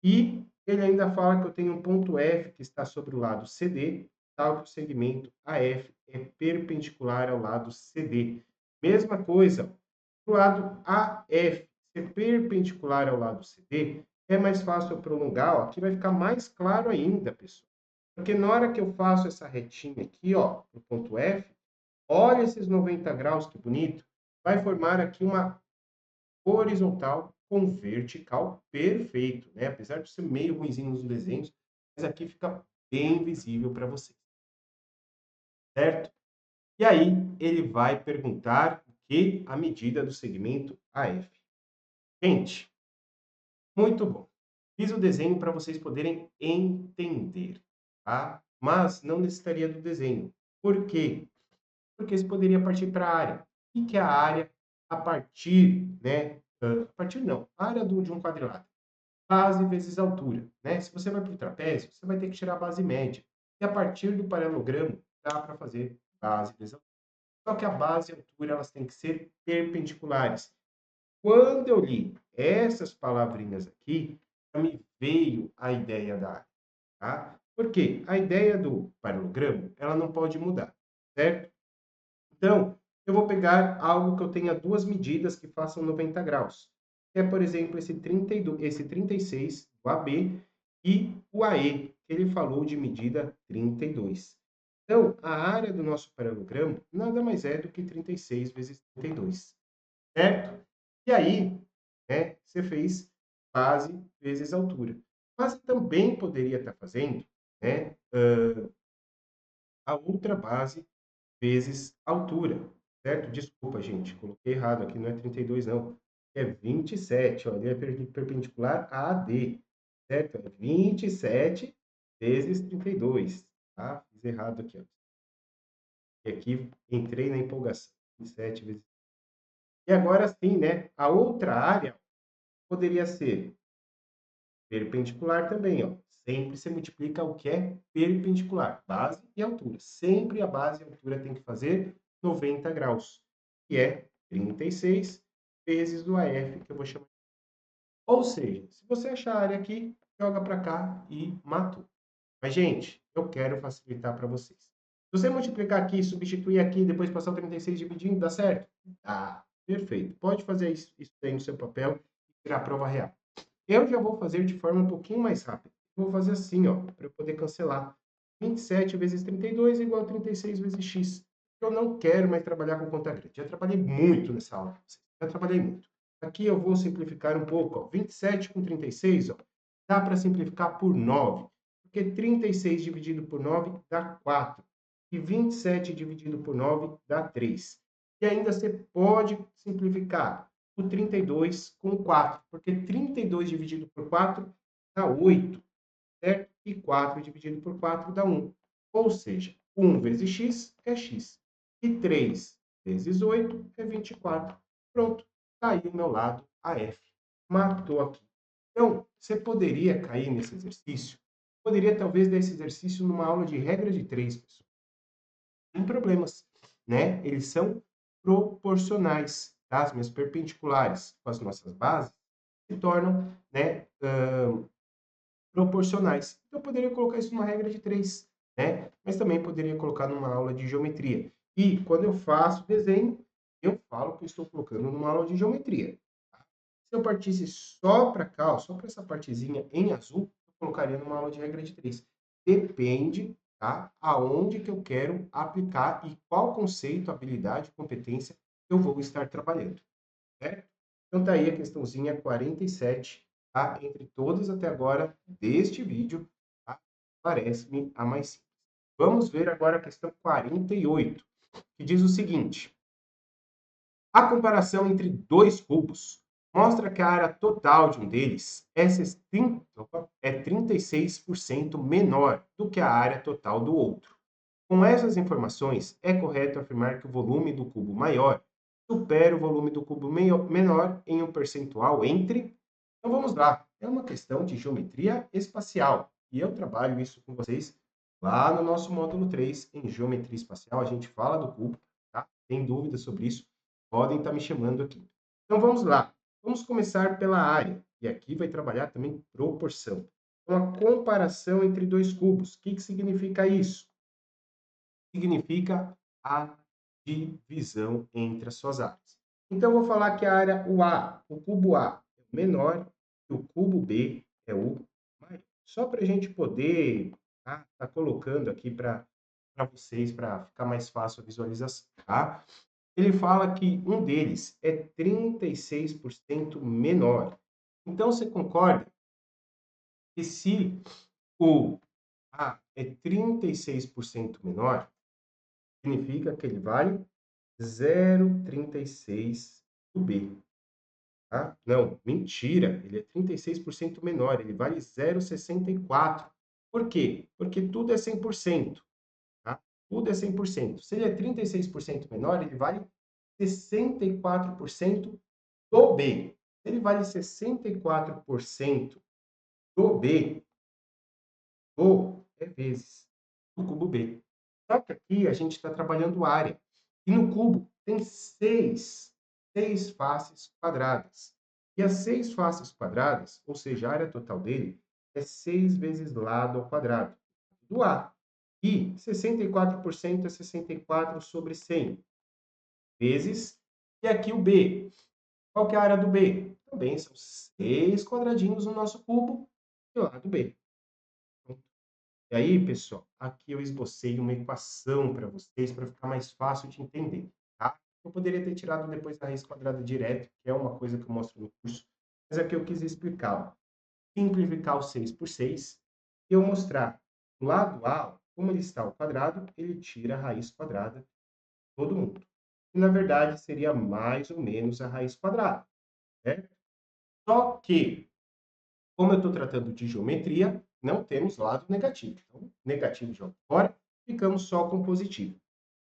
E ele ainda fala que eu tenho um ponto F que está sobre o lado CD, tal que o segmento AF é perpendicular ao lado CD. Mesma coisa, o lado AF ser perpendicular ao lado CD, é mais fácil eu prolongar, ó, aqui vai ficar mais claro ainda, pessoal. Porque na hora que eu faço essa retinha aqui, ó, no ponto F, olha esses 90 graus, que bonito. Vai formar aqui uma horizontal com vertical perfeito, né? Apesar de ser meio ruinzinho nos desenhos, mas aqui fica bem visível para você, certo? E aí ele vai perguntar o que a medida do segmento AF. Gente, muito bom. Fiz o desenho para vocês poderem entender, tá? Mas não necessitaria do desenho. Por quê? Porque você poderia partir para a área. O que é a área a partir, né? A partir não, a área de um quadrilátero. Base vezes altura, né? Se você vai para o trapézio, você vai ter que tirar a base média. E a partir do paralelogramo, dá para fazer base vezes altura. Só que a base e a altura, elas têm que ser perpendiculares. Quando eu li essas palavrinhas aqui, já me veio a ideia da área, tá? Porque a ideia do paralelogramo, ela não pode mudar, certo? Então, eu vou pegar algo que eu tenha duas medidas que façam 90 graus. Que é, por exemplo, esse 36, o AB, e o AE, que ele falou de medida 32. Então, a área do nosso paralelogramo nada mais é do que 36 vezes 32, certo? E aí, né, você fez base vezes altura. Mas também poderia estar fazendo, né, a outra base vezes altura, certo? Desculpa, gente, coloquei errado aqui, não é 32 não. É 27, ó, ele é perpendicular a AD, certo? É 27 vezes 32, tá? Fiz errado aqui, ó. E aqui entrei na empolgação. 27 vezes. E agora sim, né? A outra área poderia ser Perpendicular também, ó. Sempre você multiplica o que é perpendicular, base e altura. Sempre a base e a altura tem que fazer 90 graus, que é 36 vezes o AF, que eu vou chamar. Ou seja, se você achar a área aqui, joga para cá e matou. Mas, gente, eu quero facilitar para vocês. Se você multiplicar aqui, substituir aqui, depois passar o 36 dividindo, dá certo? Dá. Perfeito. Pode fazer isso aí no seu papel e tirar a prova real. Eu já vou fazer de forma um pouquinho mais rápida. Vou fazer assim, ó, para eu poder cancelar. 27 vezes 32 é igual a 36 vezes x. Eu não quero mais trabalhar com conta grande. Já trabalhei muito nessa aula. Já trabalhei muito. Aqui eu vou simplificar um pouco. Ó. 27 com 36, ó, dá para simplificar por 9. Porque 36 dividido por 9 dá 4. E 27 dividido por 9 dá 3. E ainda você pode simplificar o 32 com 4, porque 32 dividido por 4 dá 8, certo? E 4 dividido por 4 dá 1. Ou seja, 1 vezes x é x. E 3 vezes 8 é 24. Pronto, está aí o meu lado, a f. Matou aqui. Então, você poderia cair nesse exercício? Poderia talvez dar esse exercício numa aula de regra de 3, pessoal. Sem problemas, né? Eles são proporcionais, tá? As minhas perpendiculares com as nossas bases se tornam, né, proporcionais. Então, eu poderia colocar isso numa regra de 3, né? Mas também poderia colocar numa aula de geometria. E quando eu faço desenho, eu falo que eu estou colocando numa aula de geometria. Tá? Se eu partisse só para cá, ó, só para essa partezinha em azul, eu colocaria numa aula de regra de 3. Depende, tá? Aonde que eu quero aplicar e qual conceito, habilidade, competência eu vou estar trabalhando, certo? Então tá aí a questãozinha 47, tá? Entre todas até agora deste vídeo, tá? Parece-me a mais simples. Vamos ver agora a questão 48, que diz o seguinte: a comparação entre dois cubos mostra que a área total de um deles é 36% menor do que a área total do outro. Com essas informações, é correto afirmar que o volume do cubo maior supera o volume do cubo menor em um percentual entre. Então vamos lá, é uma questão de geometria espacial e eu trabalho isso com vocês lá no nosso módulo 3 em geometria espacial. A gente fala do cubo, tá? Tem dúvidas sobre isso? Podem estar me chamando aqui. Então vamos lá, vamos começar pela área e aqui vai trabalhar também proporção. Então a comparação entre dois cubos, o que significa isso? Significa a divisão entre as suas áreas. Então, eu vou falar que a área, o cubo A é o menor e o cubo B é o maior. Só para a gente poder tá colocando aqui para vocês, para ficar mais fácil a visualização, tá? Ele fala que um deles é 36% menor. Então, você concorda que se o A é 36% menor, significa que ele vale 0,36 do B, tá? Não, mentira, ele é 36% menor, ele vale 0,64. Por quê? Porque tudo é 100%, tá? Tudo é 100%. Se ele é 36% menor, ele vale 64% do B. Se ele vale 64% do B, o é vezes o cubo B. Só que aqui a gente está trabalhando área. E no cubo tem seis faces quadradas. E as 6 faces quadradas, ou seja, a área total dele, é 6 vezes lado ao quadrado do A. E 64% é 64 sobre 100 vezes. E aqui o B. Qual que é a área do B? Também são 6 quadradinhos no nosso cubo e o lado B. E aí, pessoal, aqui eu esbocei uma equação para vocês, para ficar mais fácil de entender, tá? Eu poderia ter tirado depois da raiz quadrada direto, que é uma coisa que eu mostro no curso, mas aqui eu quis explicar, ó. Simplificar o 6 por 6 e eu mostrar o lado A, como ele está ao quadrado, ele tira a raiz quadrada de todo mundo. E, na verdade, seria mais ou menos a raiz quadrada, certo? Só que como eu estou tratando de geometria, não temos lado negativo. Então, negativo joga fora, ficamos só com positivo.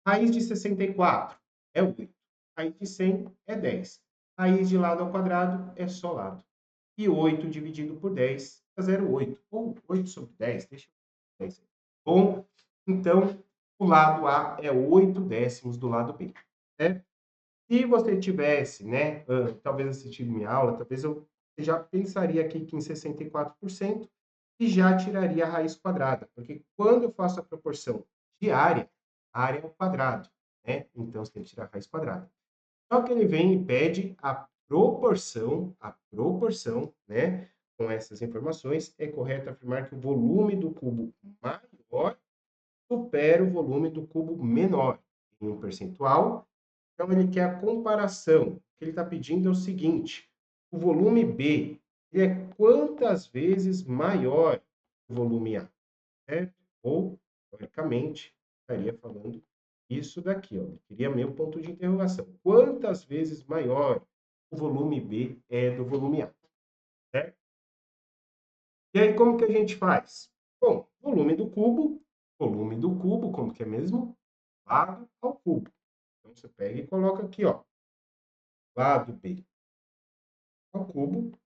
Raiz de 64 é 8. Raiz de 100 é 10. Raiz de lado ao quadrado é só lado. E 8 dividido por 10 0,08 ou 8 sobre 10, deixa eu ver. Bom, então, o lado A é 8 décimos do lado B, certo? Se você tivesse, né, talvez assistido minha aula, talvez eu já pensaria aqui que em 64% e já tiraria a raiz quadrada, porque quando eu faço a proporção de área, a área é o quadrado, né? Então você tem que tirar a raiz quadrada. Só que ele vem e pede a proporção, né? Com essas informações, é correto afirmar que o volume do cubo maior supera o volume do cubo menor em um percentual. Então, ele quer a comparação. O que ele está pedindo é o seguinte: o volume B ele é quantas vezes maior que o volume A, certo? Ou, teoricamente, estaria falando isso daqui, ó. Ele queria meu ponto de interrogação. Quantas vezes maior o volume B é do volume A, certo? E aí, como que a gente faz? Bom, volume do cubo, como que é mesmo? Lado ao cubo. Então, você pega e coloca aqui, ó, lado B ao cubo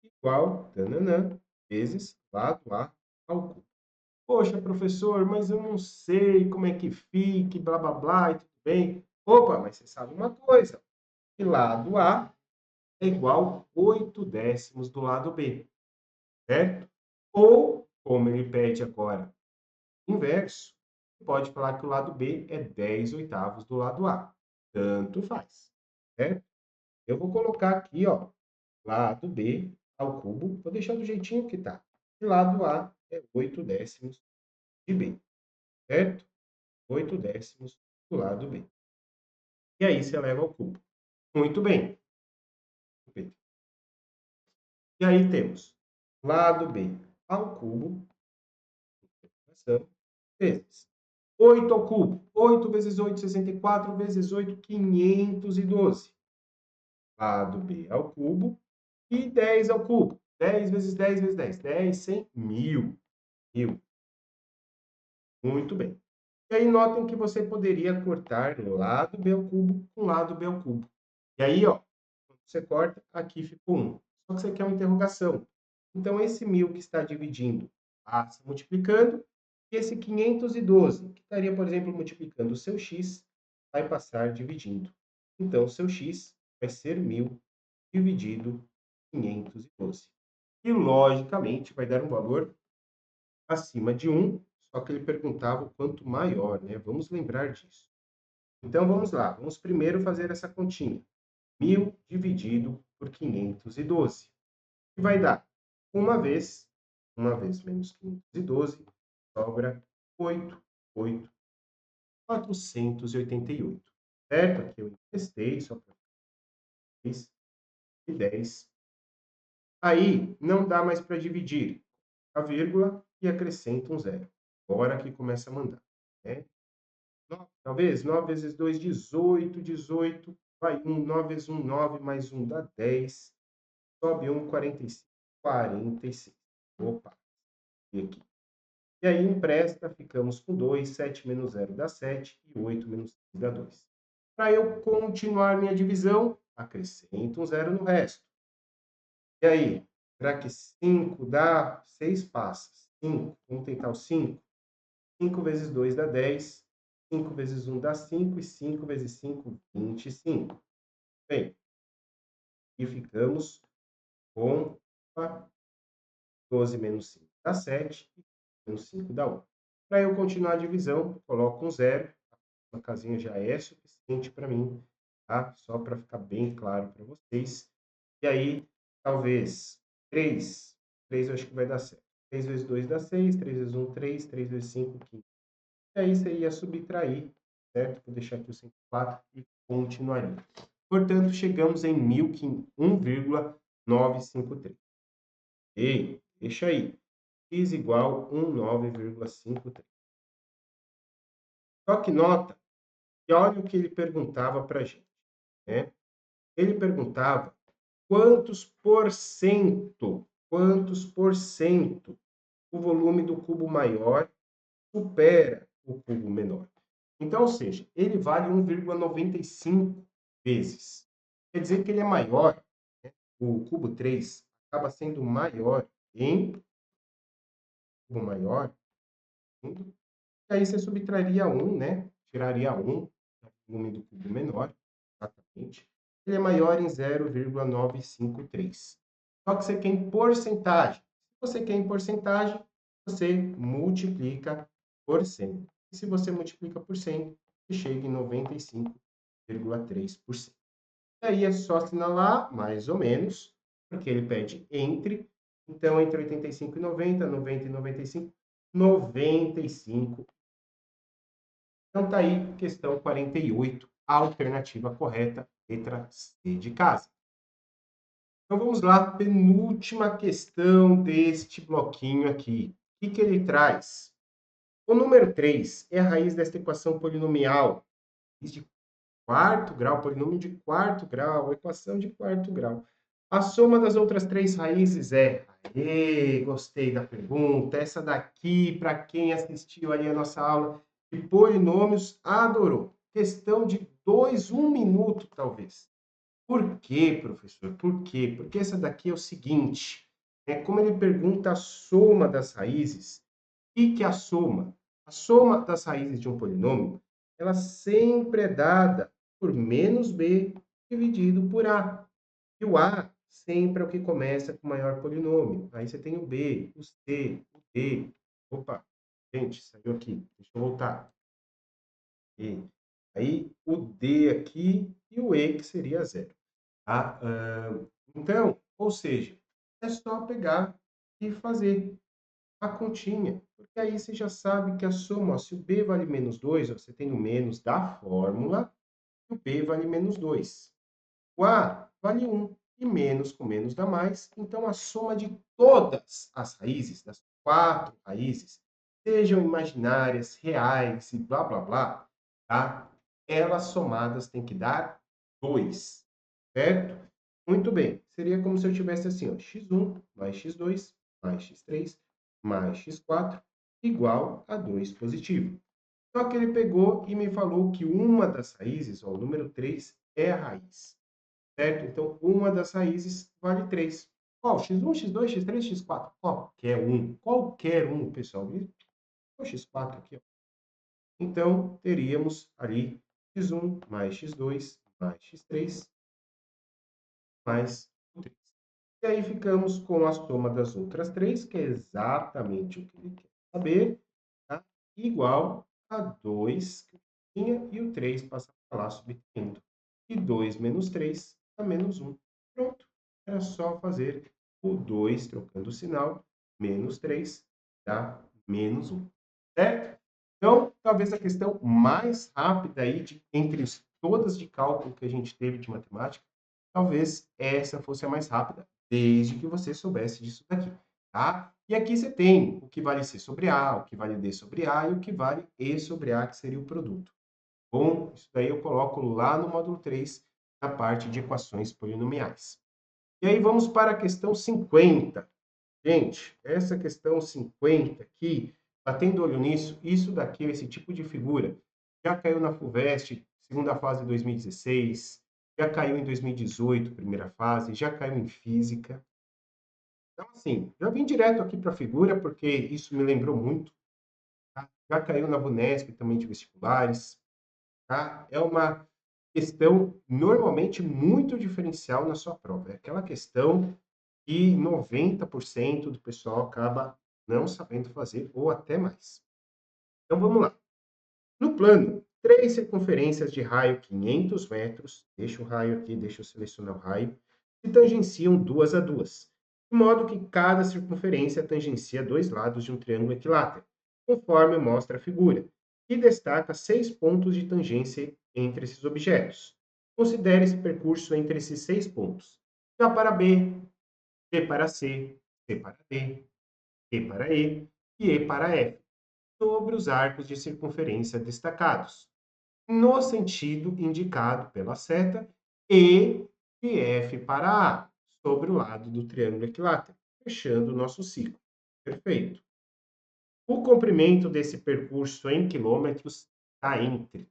igual, tananã, vezes lado A ao cubo. Poxa, professor, mas eu não sei como é que fica, blá, blá, blá, e tudo bem. Opa, mas você sabe uma coisa, que lado A é igual 8 décimos do lado B, certo? Ou, como ele pede agora, inverso, pode falar que o lado B é 10 oitavos do lado A. Tanto faz, certo? Eu vou colocar aqui, ó, lado B ao cubo, vou deixar do jeitinho que tá. E lado A é 8 décimos de B, certo? 8 décimos do lado B. E aí você eleva ao cubo. Muito bem. E aí temos lado B ao cubo, vezes 8 ao cubo. 8 vezes 8, 64, vezes 8, 512. Lado B ao cubo e 10 ao cubo. 10 vezes 10 vezes 10. 10, 100, 1000. 1000. Muito bem. E aí notem que você poderia cortar lado B ao cubo com lado B ao cubo. E aí, ó, quando você corta, aqui ficou 1. Só que você quer uma interrogação. Então, esse 1000 que está dividindo passa multiplicando, e esse 512, que estaria, por exemplo, multiplicando o seu x, vai passar dividindo. Então, o seu x vai ser 1000 dividido 512. E, logicamente, vai dar um valor acima de 1, só que ele perguntava o quanto maior, né? Vamos lembrar disso. Então, vamos lá. Vamos primeiro fazer essa continha. 1000 dividido por 512. Que vai dar uma vez menos 512, sobra 8, 8, 488. Certo? Aqui eu emprestei, só para 10 e 10. Aí, não dá mais para dividir a vírgula e acrescenta um zero. Agora que começa a mandar, né? Talvez 9 vezes 2, 18, 18, vai 1, 9 vezes 1, 9, mais 1 dá 10, sobe 1, 45, 46. Opa, e aqui. E aí empresta, ficamos com 2, 7 menos 0 dá 7, e 8 menos 3 dá 2. Para eu continuar minha divisão, acrescento um zero no resto. E aí, será que 5 dá 6 passas? 5, vamos tentar o 5. 5 vezes 2 dá 10, 5 vezes 1 dá 5, e 5 vezes 5, 25. Bem, e ficamos com 12 menos 5 dá 7, e menos 5 dá 1. Para eu continuar a divisão, coloco um zero, uma casinha já é suficiente para mim, tá? Só para ficar bem claro para vocês. E aí, talvez 3. 3 eu acho que vai dar certo. 3 vezes 2 dá 6, 3 vezes 1, 3, 3 vezes 5, 15. E aí você ia subtrair, certo? Vou deixar aqui o 104 e continuaria. Portanto, chegamos em 1.953. E deixa aí. X igual 19,53. Só que nota que olha o que ele perguntava para a gente, né? Ele perguntava quantos por cento o volume do cubo maior supera o cubo menor. Então, ou seja, ele vale 1,95 vezes. Quer dizer que ele é maior, né? O cubo 3 acaba sendo maior em cubo maior, e aí você subtraria 1, né? Tiraria 1, volume do cubo menor, exatamente. Ele é maior em 0,953. Só que você quer em porcentagem. Se você quer em porcentagem, você multiplica por 100. E se você multiplica por 100, você chega em 95,3%. E aí é só assinalar, mais ou menos, porque ele pede entre. Então, entre 85 e 90, 90 e 95, 95. Então, tá aí, questão 48, a alternativa correta, letra C de casa. Então, vamos lá, penúltima questão deste bloquinho aqui. O que ele traz? O número 3 é a raiz desta equação polinomial, de quarto grau, polinômio de quarto grau, equação de quarto grau. A soma das outras três raízes é... Aê, gostei da pergunta. Essa daqui, para quem assistiu aí a nossa aula de polinômios, adorou. Questão de 1 minuto, talvez. Por quê, professor? Por quê? Porque essa daqui é o seguinte, como ele pergunta a soma das raízes, o que é a soma? A soma das raízes de um polinômio, ela sempre é dada por menos b dividido por a. E o a sempre é o que começa com o maior polinômio. Aí você tem o b, o c, o d. Opa, gente, saiu aqui. Deixa eu voltar. E aí o d aqui e o e, que seria zero. Tá? Então, ou seja, é só pegar e fazer a continha, porque aí você já sabe que a soma, ó, se o b vale menos 2, ó, você tem o menos da fórmula, e o b vale menos 2. O a vale 1, e menos com menos dá mais, então a soma de todas as raízes, das 4 raízes, sejam imaginárias, reais e blá blá blá, tá? Elas somadas têm que dar 2, certo? Muito bem, seria como se eu tivesse assim, ó, x1 mais x2 mais x3 mais x4 igual a 2 positivo. Só que ele pegou e me falou que uma das raízes, ó, o número 3, é a raiz, certo? Então, uma das raízes vale 3. Qual? X1, x2, x3, x4. Qualquer um, pessoal. E o x4 aqui, ó. Então, teríamos ali x1 mais x2 mais x3 mais o 3. E aí ficamos com a soma das outras três, que é exatamente o que ele quer saber, tá? Igual a 2 que eu tinha, e o 3 passa para lá subtraindo. E 2 menos 3 dá menos 1. Pronto. Era só fazer o 2 trocando o sinal, menos 3 dá menos 1. Certo? Então, talvez a questão mais rápida aí, entre todas de cálculo que a gente teve de matemática, talvez essa fosse a mais rápida, desde que você soubesse disso daqui, tá? E aqui você tem o que vale C sobre A, o que vale D sobre A e o que vale E sobre A, que seria o produto. Bom, isso daí eu coloco lá no módulo 3, na parte de equações polinomiais. E aí vamos para a questão 50. Gente, essa questão 50 aqui, batendo olho nisso, isso daqui, esse tipo de figura, já caiu na FUVEST, segunda fase de 2016, já caiu em 2018, primeira fase, já caiu em física. Então, assim, já vim direto aqui para a figura, porque isso me lembrou muito. Tá? Já caiu na VUNESP também de vestibulares. Tá? É uma questão normalmente muito diferencial na sua prova. É aquela questão que 90% do pessoal acaba não sabendo fazer, ou até mais. Então, vamos lá. No plano, três circunferências de raio 500 metros, deixa o raio aqui, deixa eu selecionar o raio, se tangenciam duas a duas, de modo que cada circunferência tangencia dois lados de um triângulo equilátero, conforme mostra a figura, e destaca 6 pontos de tangência entre esses objetos. Considere esse percurso entre esses 6 pontos. Já para B, B para C, C para D, E para E para F, sobre os arcos de circunferência destacados, no sentido indicado pela seta, e de F para A, sobre o lado do triângulo equilátero, fechando o nosso ciclo. Perfeito. O comprimento desse percurso em quilômetros está entre.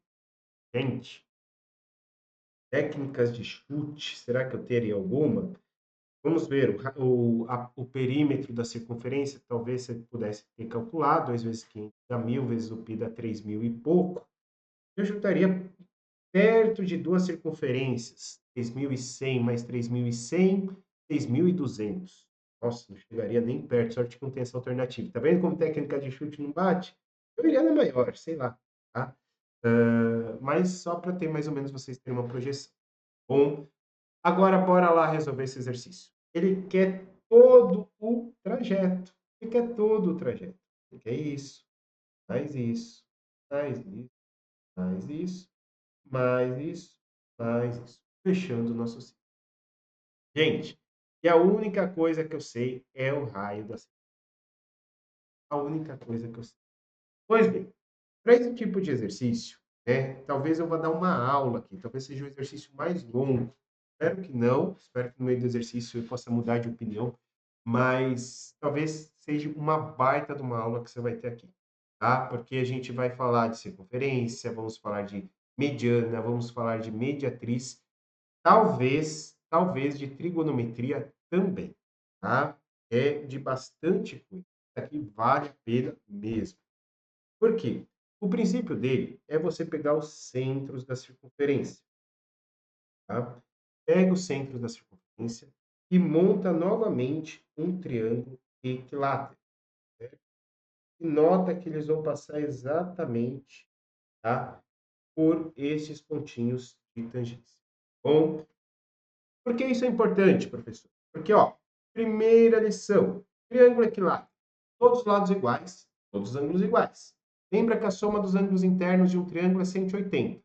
Gente, técnicas de chute, será que eu teria alguma? Vamos ver o perímetro da circunferência, talvez você pudesse ter calculado, 2 vezes 500 dá 1.000, vezes o π dá 3.000 e pouco. Eu chutaria perto de duas circunferências, 3.100 mais 3.100, 6.200. Nossa, não chegaria nem perto, sorte que não tem essa alternativa. Tá vendo como técnica de chute não bate? Eu iria na maior, sei lá, tá? Mas só para ter mais ou menos vocês terem uma projeção. Bom, agora bora lá resolver esse exercício. Ele quer todo o trajeto. Ele quer todo o trajeto. Ele quer isso, mais isso, mais isso, mais isso, mais isso, mais isso. Fechando o nosso ciclo. Gente, e a única coisa que eu sei é o raio da circunferência. A única coisa que eu sei. Pois bem, para esse tipo de exercício, talvez eu vá dar uma aula aqui, talvez seja um exercício mais longo. Espero que não, espero que no meio do exercício eu possa mudar de opinião, mas talvez seja uma baita de uma aula que você vai ter aqui, tá? Porque a gente vai falar de circunferência, vamos falar de mediana, vamos falar de mediatriz, talvez de trigonometria também, tá? É de bastante coisa. Isso aqui vale a pena mesmo. Por quê? O princípio dele é você pegar os centros da circunferência, tá? Pega os centros da circunferência e monta novamente um triângulo equilátero, certo? E nota que eles vão passar exatamente, tá, por esses pontinhos de tangência. Bom, por que isso é importante, professor? Porque, ó, primeira lição, triângulo equilátero, todos os lados iguais, todos os ângulos iguais. Lembra que a soma dos ângulos internos de um triângulo é 180.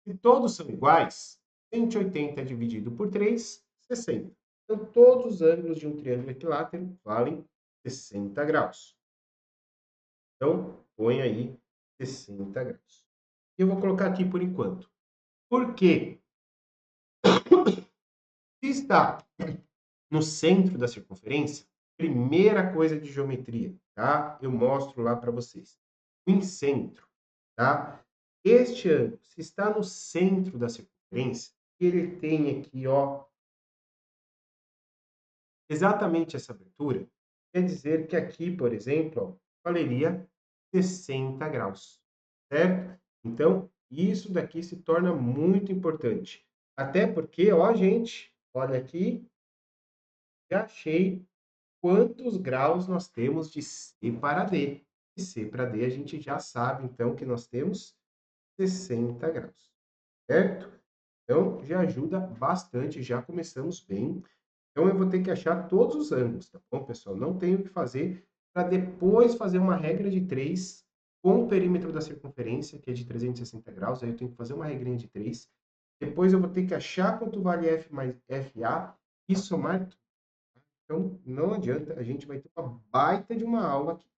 Se todos são iguais, 180 dividido por 3, 60. Então, todos os ângulos de um triângulo equilátero valem 60 graus. Então, põe aí 60 graus. E eu vou colocar aqui por enquanto. Por quê? Se está no centro da circunferência, primeira coisa de geometria, tá? Eu mostro lá para vocês. O incentro, tá? Este ângulo, se está no centro da circunferência, ele tem aqui, ó, exatamente essa abertura, quer dizer que aqui, por exemplo, ó, valeria 60 graus, certo? Então, isso daqui se torna muito importante. Até porque, ó, gente, olha aqui, já achei quantos graus nós temos de C para D. De C para D a gente já sabe, então, que nós temos 60 graus, certo? Então, já ajuda bastante, já começamos bem. Então, eu vou ter que achar todos os ângulos, tá bom, pessoal? Não tenho o que fazer para depois fazer uma regra de 3 com o perímetro da circunferência, que é de 360 graus. Aí eu tenho que fazer uma regrinha de 3. Depois eu vou ter que achar quanto vale F mais FA e somar tudo. Então, não adianta, a gente vai ter uma baita de uma aula aqui,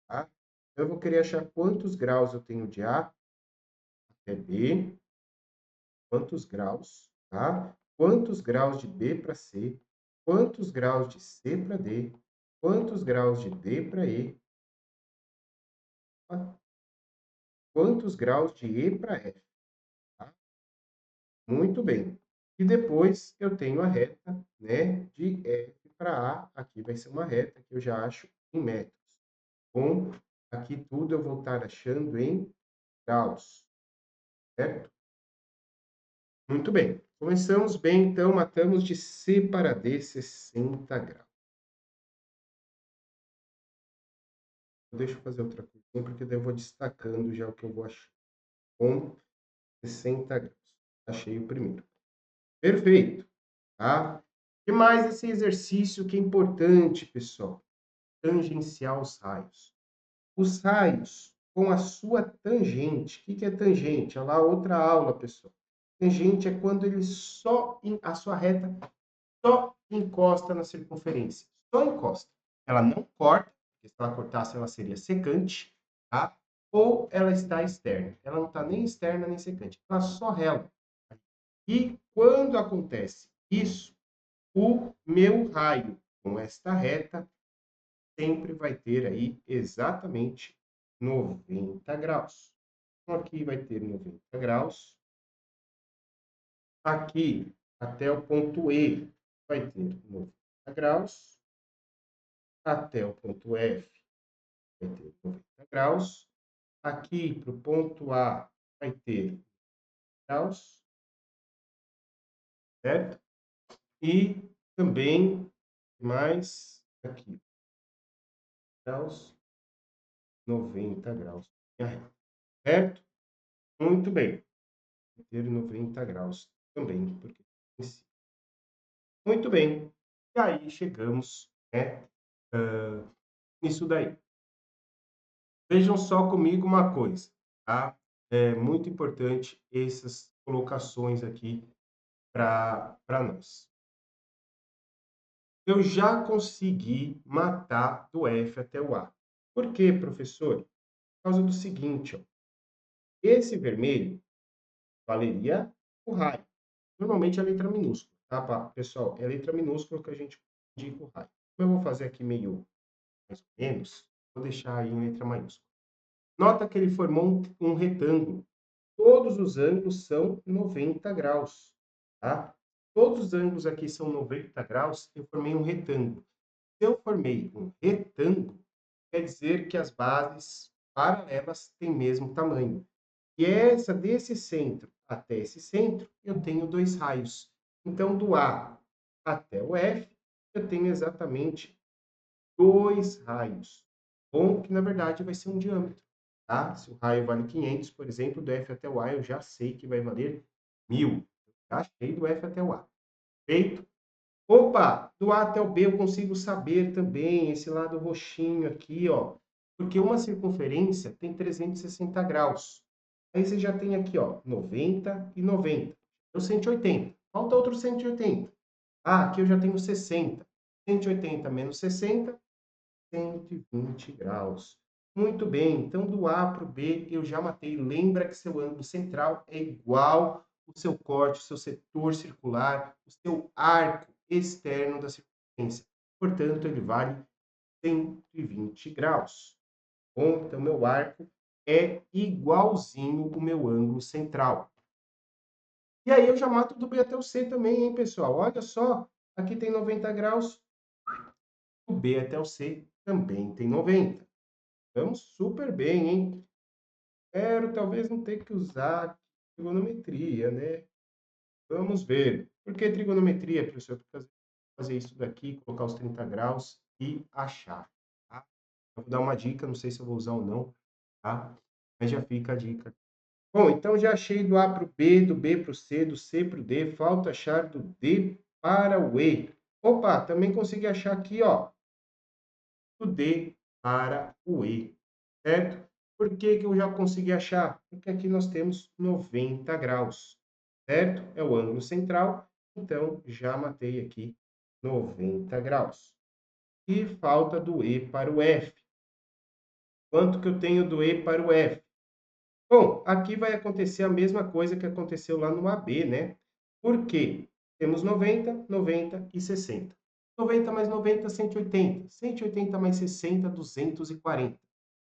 tá? Eu vou querer achar quantos graus eu tenho de A até B, quantos graus, tá? Quantos graus de B para C, quantos graus de C para D, quantos graus de D para E, tá? Quantos graus de E para F, tá? Muito bem. E depois eu tenho a reta, né, de F para A, aqui vai ser uma reta que eu já acho em metros. Bom, aqui tudo eu vou estar achando em graus, certo? Muito bem. Começamos bem, então, matamos de C para D 60 graus. Deixa eu fazer outra coisa, porque daí eu vou destacando já o que eu vou achar. Com 60 graus. Achei o primeiro. Perfeito, tá? E mais esse exercício que é importante, pessoal. Tangenciar os raios. Os raios com a sua tangente. O que é tangente? Olha lá outra aula, pessoal. Tangente é quando ele a sua reta só encosta na circunferência. Só encosta. Ela não corta, porque se ela cortasse, ela seria secante, tá? Ou ela está externa. Ela não está nem externa nem secante. Ela só rela. E quando acontece isso, o meu raio com esta reta sempre vai ter aí exatamente 90 graus. Então, aqui vai ter 90 graus. Aqui, até o ponto E, vai ter 90 graus, até o ponto F vai ter 90 graus, aqui para o ponto A vai ter graus, certo? E também mais aqui, graus, 90 graus, certo? Muito bem, vai ter 90 graus também, porque muito bem. E aí chegamos, né, nisso daí. Vejam só comigo uma coisa, tá? É muito importante essas colocações aqui para nós. Eu já consegui matar do F até o A. Por quê, professor? Por causa do seguinte, ó. Esse vermelho valeria o raio. Normalmente é letra minúscula, tá, pessoal? É letra minúscula que a gente indica o raio. Como eu vou fazer aqui meio mais ou menos, vou deixar aí em letra maiúscula. Nota que ele formou um retângulo. Todos os ângulos são 90 graus, tá? Todos os ângulos aqui são 90 graus, eu formei um retângulo. Se eu formei um retângulo, quer dizer que as bases paralelas têm mesmo tamanho. E essa desse centro até esse centro, eu tenho dois raios. Então, do A até o F, eu tenho exatamente dois raios. Bom, que na verdade vai ser um diâmetro, tá? Se o raio vale 500, por exemplo, do F até o A, eu já sei que vai valer 1000. Já achei do F até o A. Feito? Opa, do A até o B eu consigo saber também esse lado roxinho aqui, ó. Porque uma circunferência tem 360 graus. Aí você já tem aqui, ó, 90 e 90. Então, 180. Falta outro 180. Ah, aqui eu já tenho 60. 180 menos 60, 120 graus. Muito bem, então do A para o B eu já matei. Lembra que seu ângulo central é igual o seu corte, o seu setor circular, o seu arco externo da circunferência. Portanto, ele vale 120 graus. Bom, então meu arco é igualzinho o meu ângulo central. E aí eu já mato do B até o C também, hein, pessoal? Olha só, aqui tem 90 graus, o B até o C também tem 90. Estamos super bem, hein? Espero talvez não ter que usar trigonometria, né? Vamos ver. Por que trigonometria, professor? Porque fazer isso daqui, colocar os 30 graus e achar, tá? Eu vou dar uma dica, não sei se eu vou usar ou não, tá? Mas já fica a dica. Bom, então já achei do A para o B, do B para o C, do C para o D. Falta achar do D para o E. Opa, também consegui achar aqui, ó, do D para o E, certo? Por que que eu já consegui achar? Porque aqui nós temos 90 graus, certo? É o ângulo central, então já matei aqui 90 graus. E falta do E para o F. Quanto que eu tenho do E para o F? Bom, aqui vai acontecer a mesma coisa que aconteceu lá no AB, né? Por quê? Temos 90, 90 e 60. 90 mais 90, 180. 180 mais 60, 240.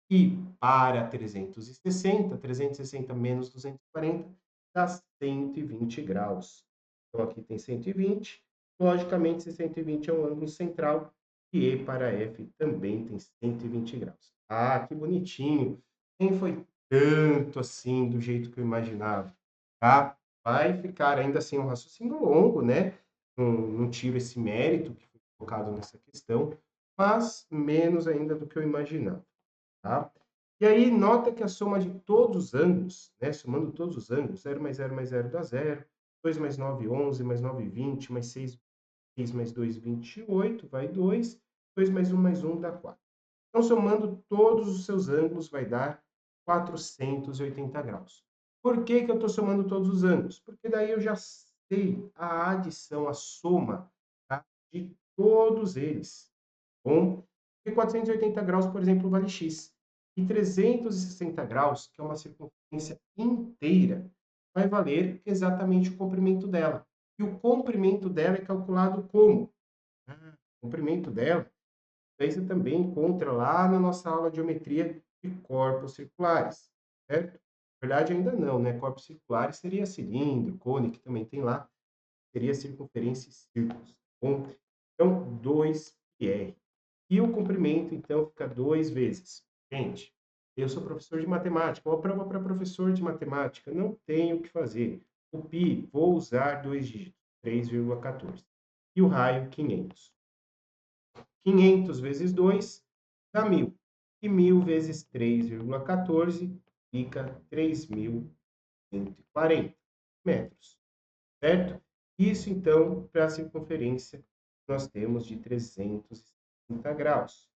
E para 360, 360 menos 240 dá 120 graus. Então, aqui tem 120. Logicamente, esse 120 é um ângulo central. E E para F também tem 120 graus. Ah, que bonitinho. Nem foi tanto assim do jeito que eu imaginava, tá? Vai ficar ainda assim um raciocínio longo, né? Não tiro esse mérito que foi colocado nessa questão, mas menos ainda do que eu imaginava, tá? E aí, nota que a soma de todos os ângulos, né, somando todos os ângulos, 0 mais 0 mais 0 dá 0, 2 mais 9, 11, mais 9, 20, mais 6 mais 2, 28, vai 2, 2 mais 1 dá 4. Então, somando todos os seus ângulos, vai dar 480 graus. Por que que eu estou somando todos os ângulos? Porque daí eu já sei a adição, a soma, tá, de todos eles. Bom, e 480 graus, por exemplo, vale x. E 360 graus, que é uma circunferência inteira, vai valer exatamente o comprimento dela. E o comprimento dela é calculado como? O comprimento dela, aí você também encontra lá na nossa aula de geometria de corpos circulares, certo? Na verdade, ainda não, né? Corpos circulares seria cilindro, cone, que também tem lá, seria circunferência e círculos. Bom, Então, 2πr. E o comprimento, então, fica 2 vezes. Gente, eu sou professor de matemática, uma prova para professor de matemática, não tenho o que fazer. O π, vou usar 2 dígitos, 3,14. E o raio, 500. 500 vezes 2 dá 1.000. E 1.000 vezes 3,14 fica 3.140 metros, certo? Isso, então, para a circunferência, nós temos de 360 graus.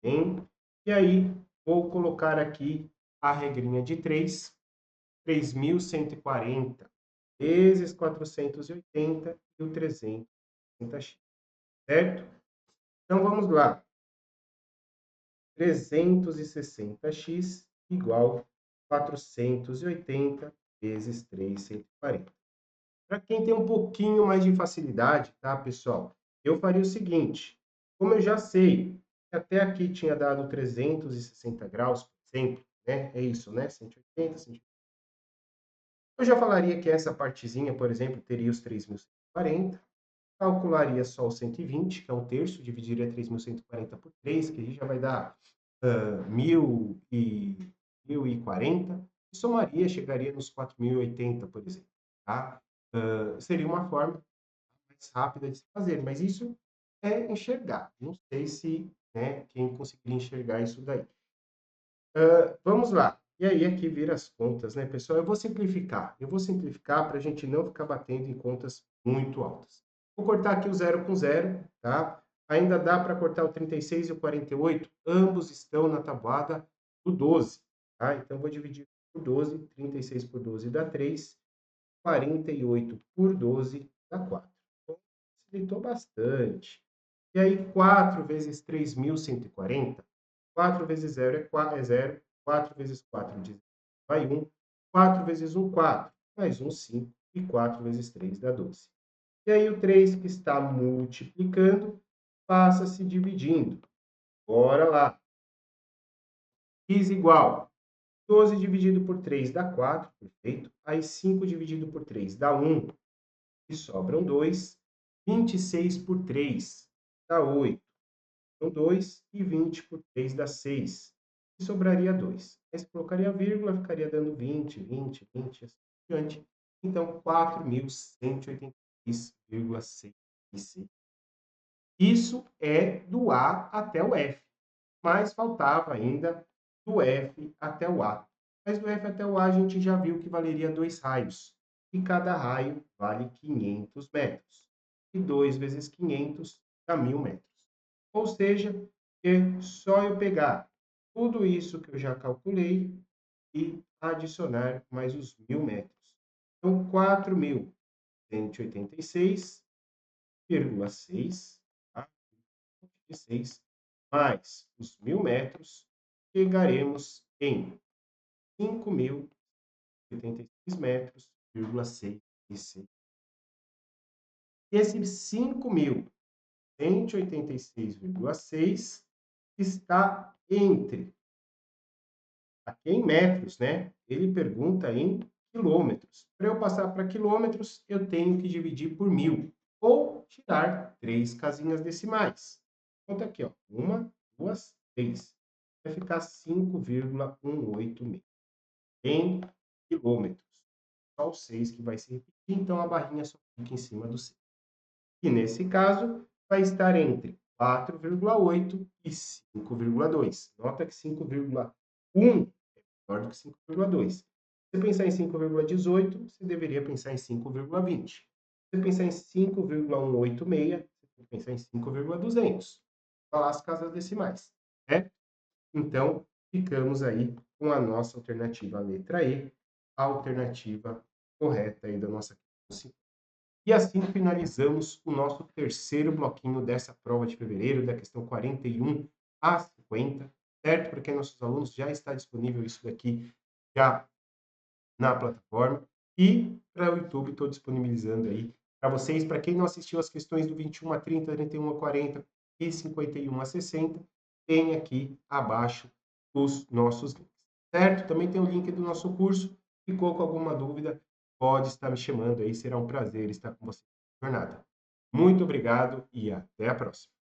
Hein? E aí, vou colocar aqui a regrinha de 3, 3.140 vezes 480 e o 360x, certo? Então, vamos lá. 360x igual 480 vezes 340. Para quem tem um pouquinho mais de facilidade, tá, pessoal? Eu faria o seguinte, como eu já sei que até aqui tinha dado 360 graus, por exemplo, né? É isso, né? 180, 180. Eu já falaria que essa partezinha, por exemplo, teria os 3.140, calcularia só o 120, que é um terço, dividiria 3.140 por 3, que aí já vai dar 1.040, e somaria, chegaria nos 4.080, por exemplo, tá? Seria uma forma mais rápida de se fazer, mas isso é enxergar. Não sei se, né, quem conseguir enxergar isso daí. Vamos lá. E aí, aqui vira as contas, né, pessoal? Eu vou simplificar. Eu vou simplificar para a gente não ficar batendo em contas muito altas. Vou cortar aqui o 0 com 0, tá? Ainda dá para cortar o 36 e o 48. Ambos estão na tabuada do 12, tá? Então, vou dividir por 12. 36 por 12 dá 3. 48 por 12 dá 4. Então, facilitou bastante. E aí, 4 vezes 3.140. 4 vezes 0 é 0. 4 vezes 4 vai 1. 4 vezes 1, 4. Mais 1, 5. E 4 vezes 3 dá 12. E aí, o 3 que está multiplicando passa se dividindo. Bora lá. X igual 12 dividido por 3 dá 4, perfeito. Aí 5 dividido por 3 dá 1, e sobram 2. 26 por 3 dá 8. Então, 2 e 20 por 3 dá 6. E sobraria 2. Aí você colocaria a vírgula, ficaria dando 20, 20, 20, assim por diante. Então, 4.186,66. Isso é do A até o F. Mas faltava ainda do F até o A. Mas do F até o A a gente já viu que valeria 2 raios. E cada raio vale 500 metros. E 2 vezes 500 dá 1.000 metros. Ou seja, é só eu pegar tudo isso que eu já calculei e adicionar mais os 1.000 metros. Então, 4.186,6, tá? 6, mais os 1.000 metros, chegaremos em 5.086 metros, 6 e 6. Esse 5.186,6 está entre, aqui em metros, né? Ele pergunta em quilômetros. Para eu passar para quilômetros, eu tenho que dividir por 1.000 ou tirar 3 casinhas decimais. Conta aqui, ó. 1, 2, 3. Vai ficar 5,186 em quilômetros. Só o 6 que vai se repetir, então a barrinha só fica em cima do 6. E nesse caso, vai estar entre 4,8 e 5,2. Nota que 5,1 é menor do que 5,2. Se você pensar em 5,18, você deveria pensar em 5,20. Se você pensar em 5,186, você tem que pensar em 5,200. Falar as casas decimais, né? Então, ficamos aí com a nossa alternativa, a letra E, a alternativa correta aí da nossa questão. E assim finalizamos o nosso terceiro bloquinho dessa prova de fevereiro, da questão 41 a 50, certo? Porque nossos alunos já está disponível isso daqui já na plataforma. E para o YouTube, estou disponibilizando aí para vocês. Para quem não assistiu as questões do 21 a 30, 31 a 40 e 51 a 60, tem aqui abaixo os nossos links, certo? Também tem o link do nosso curso. Ficou com alguma dúvida? Pode estar me chamando aí, será um prazer estar com você na jornada. Muito obrigado e até a próxima.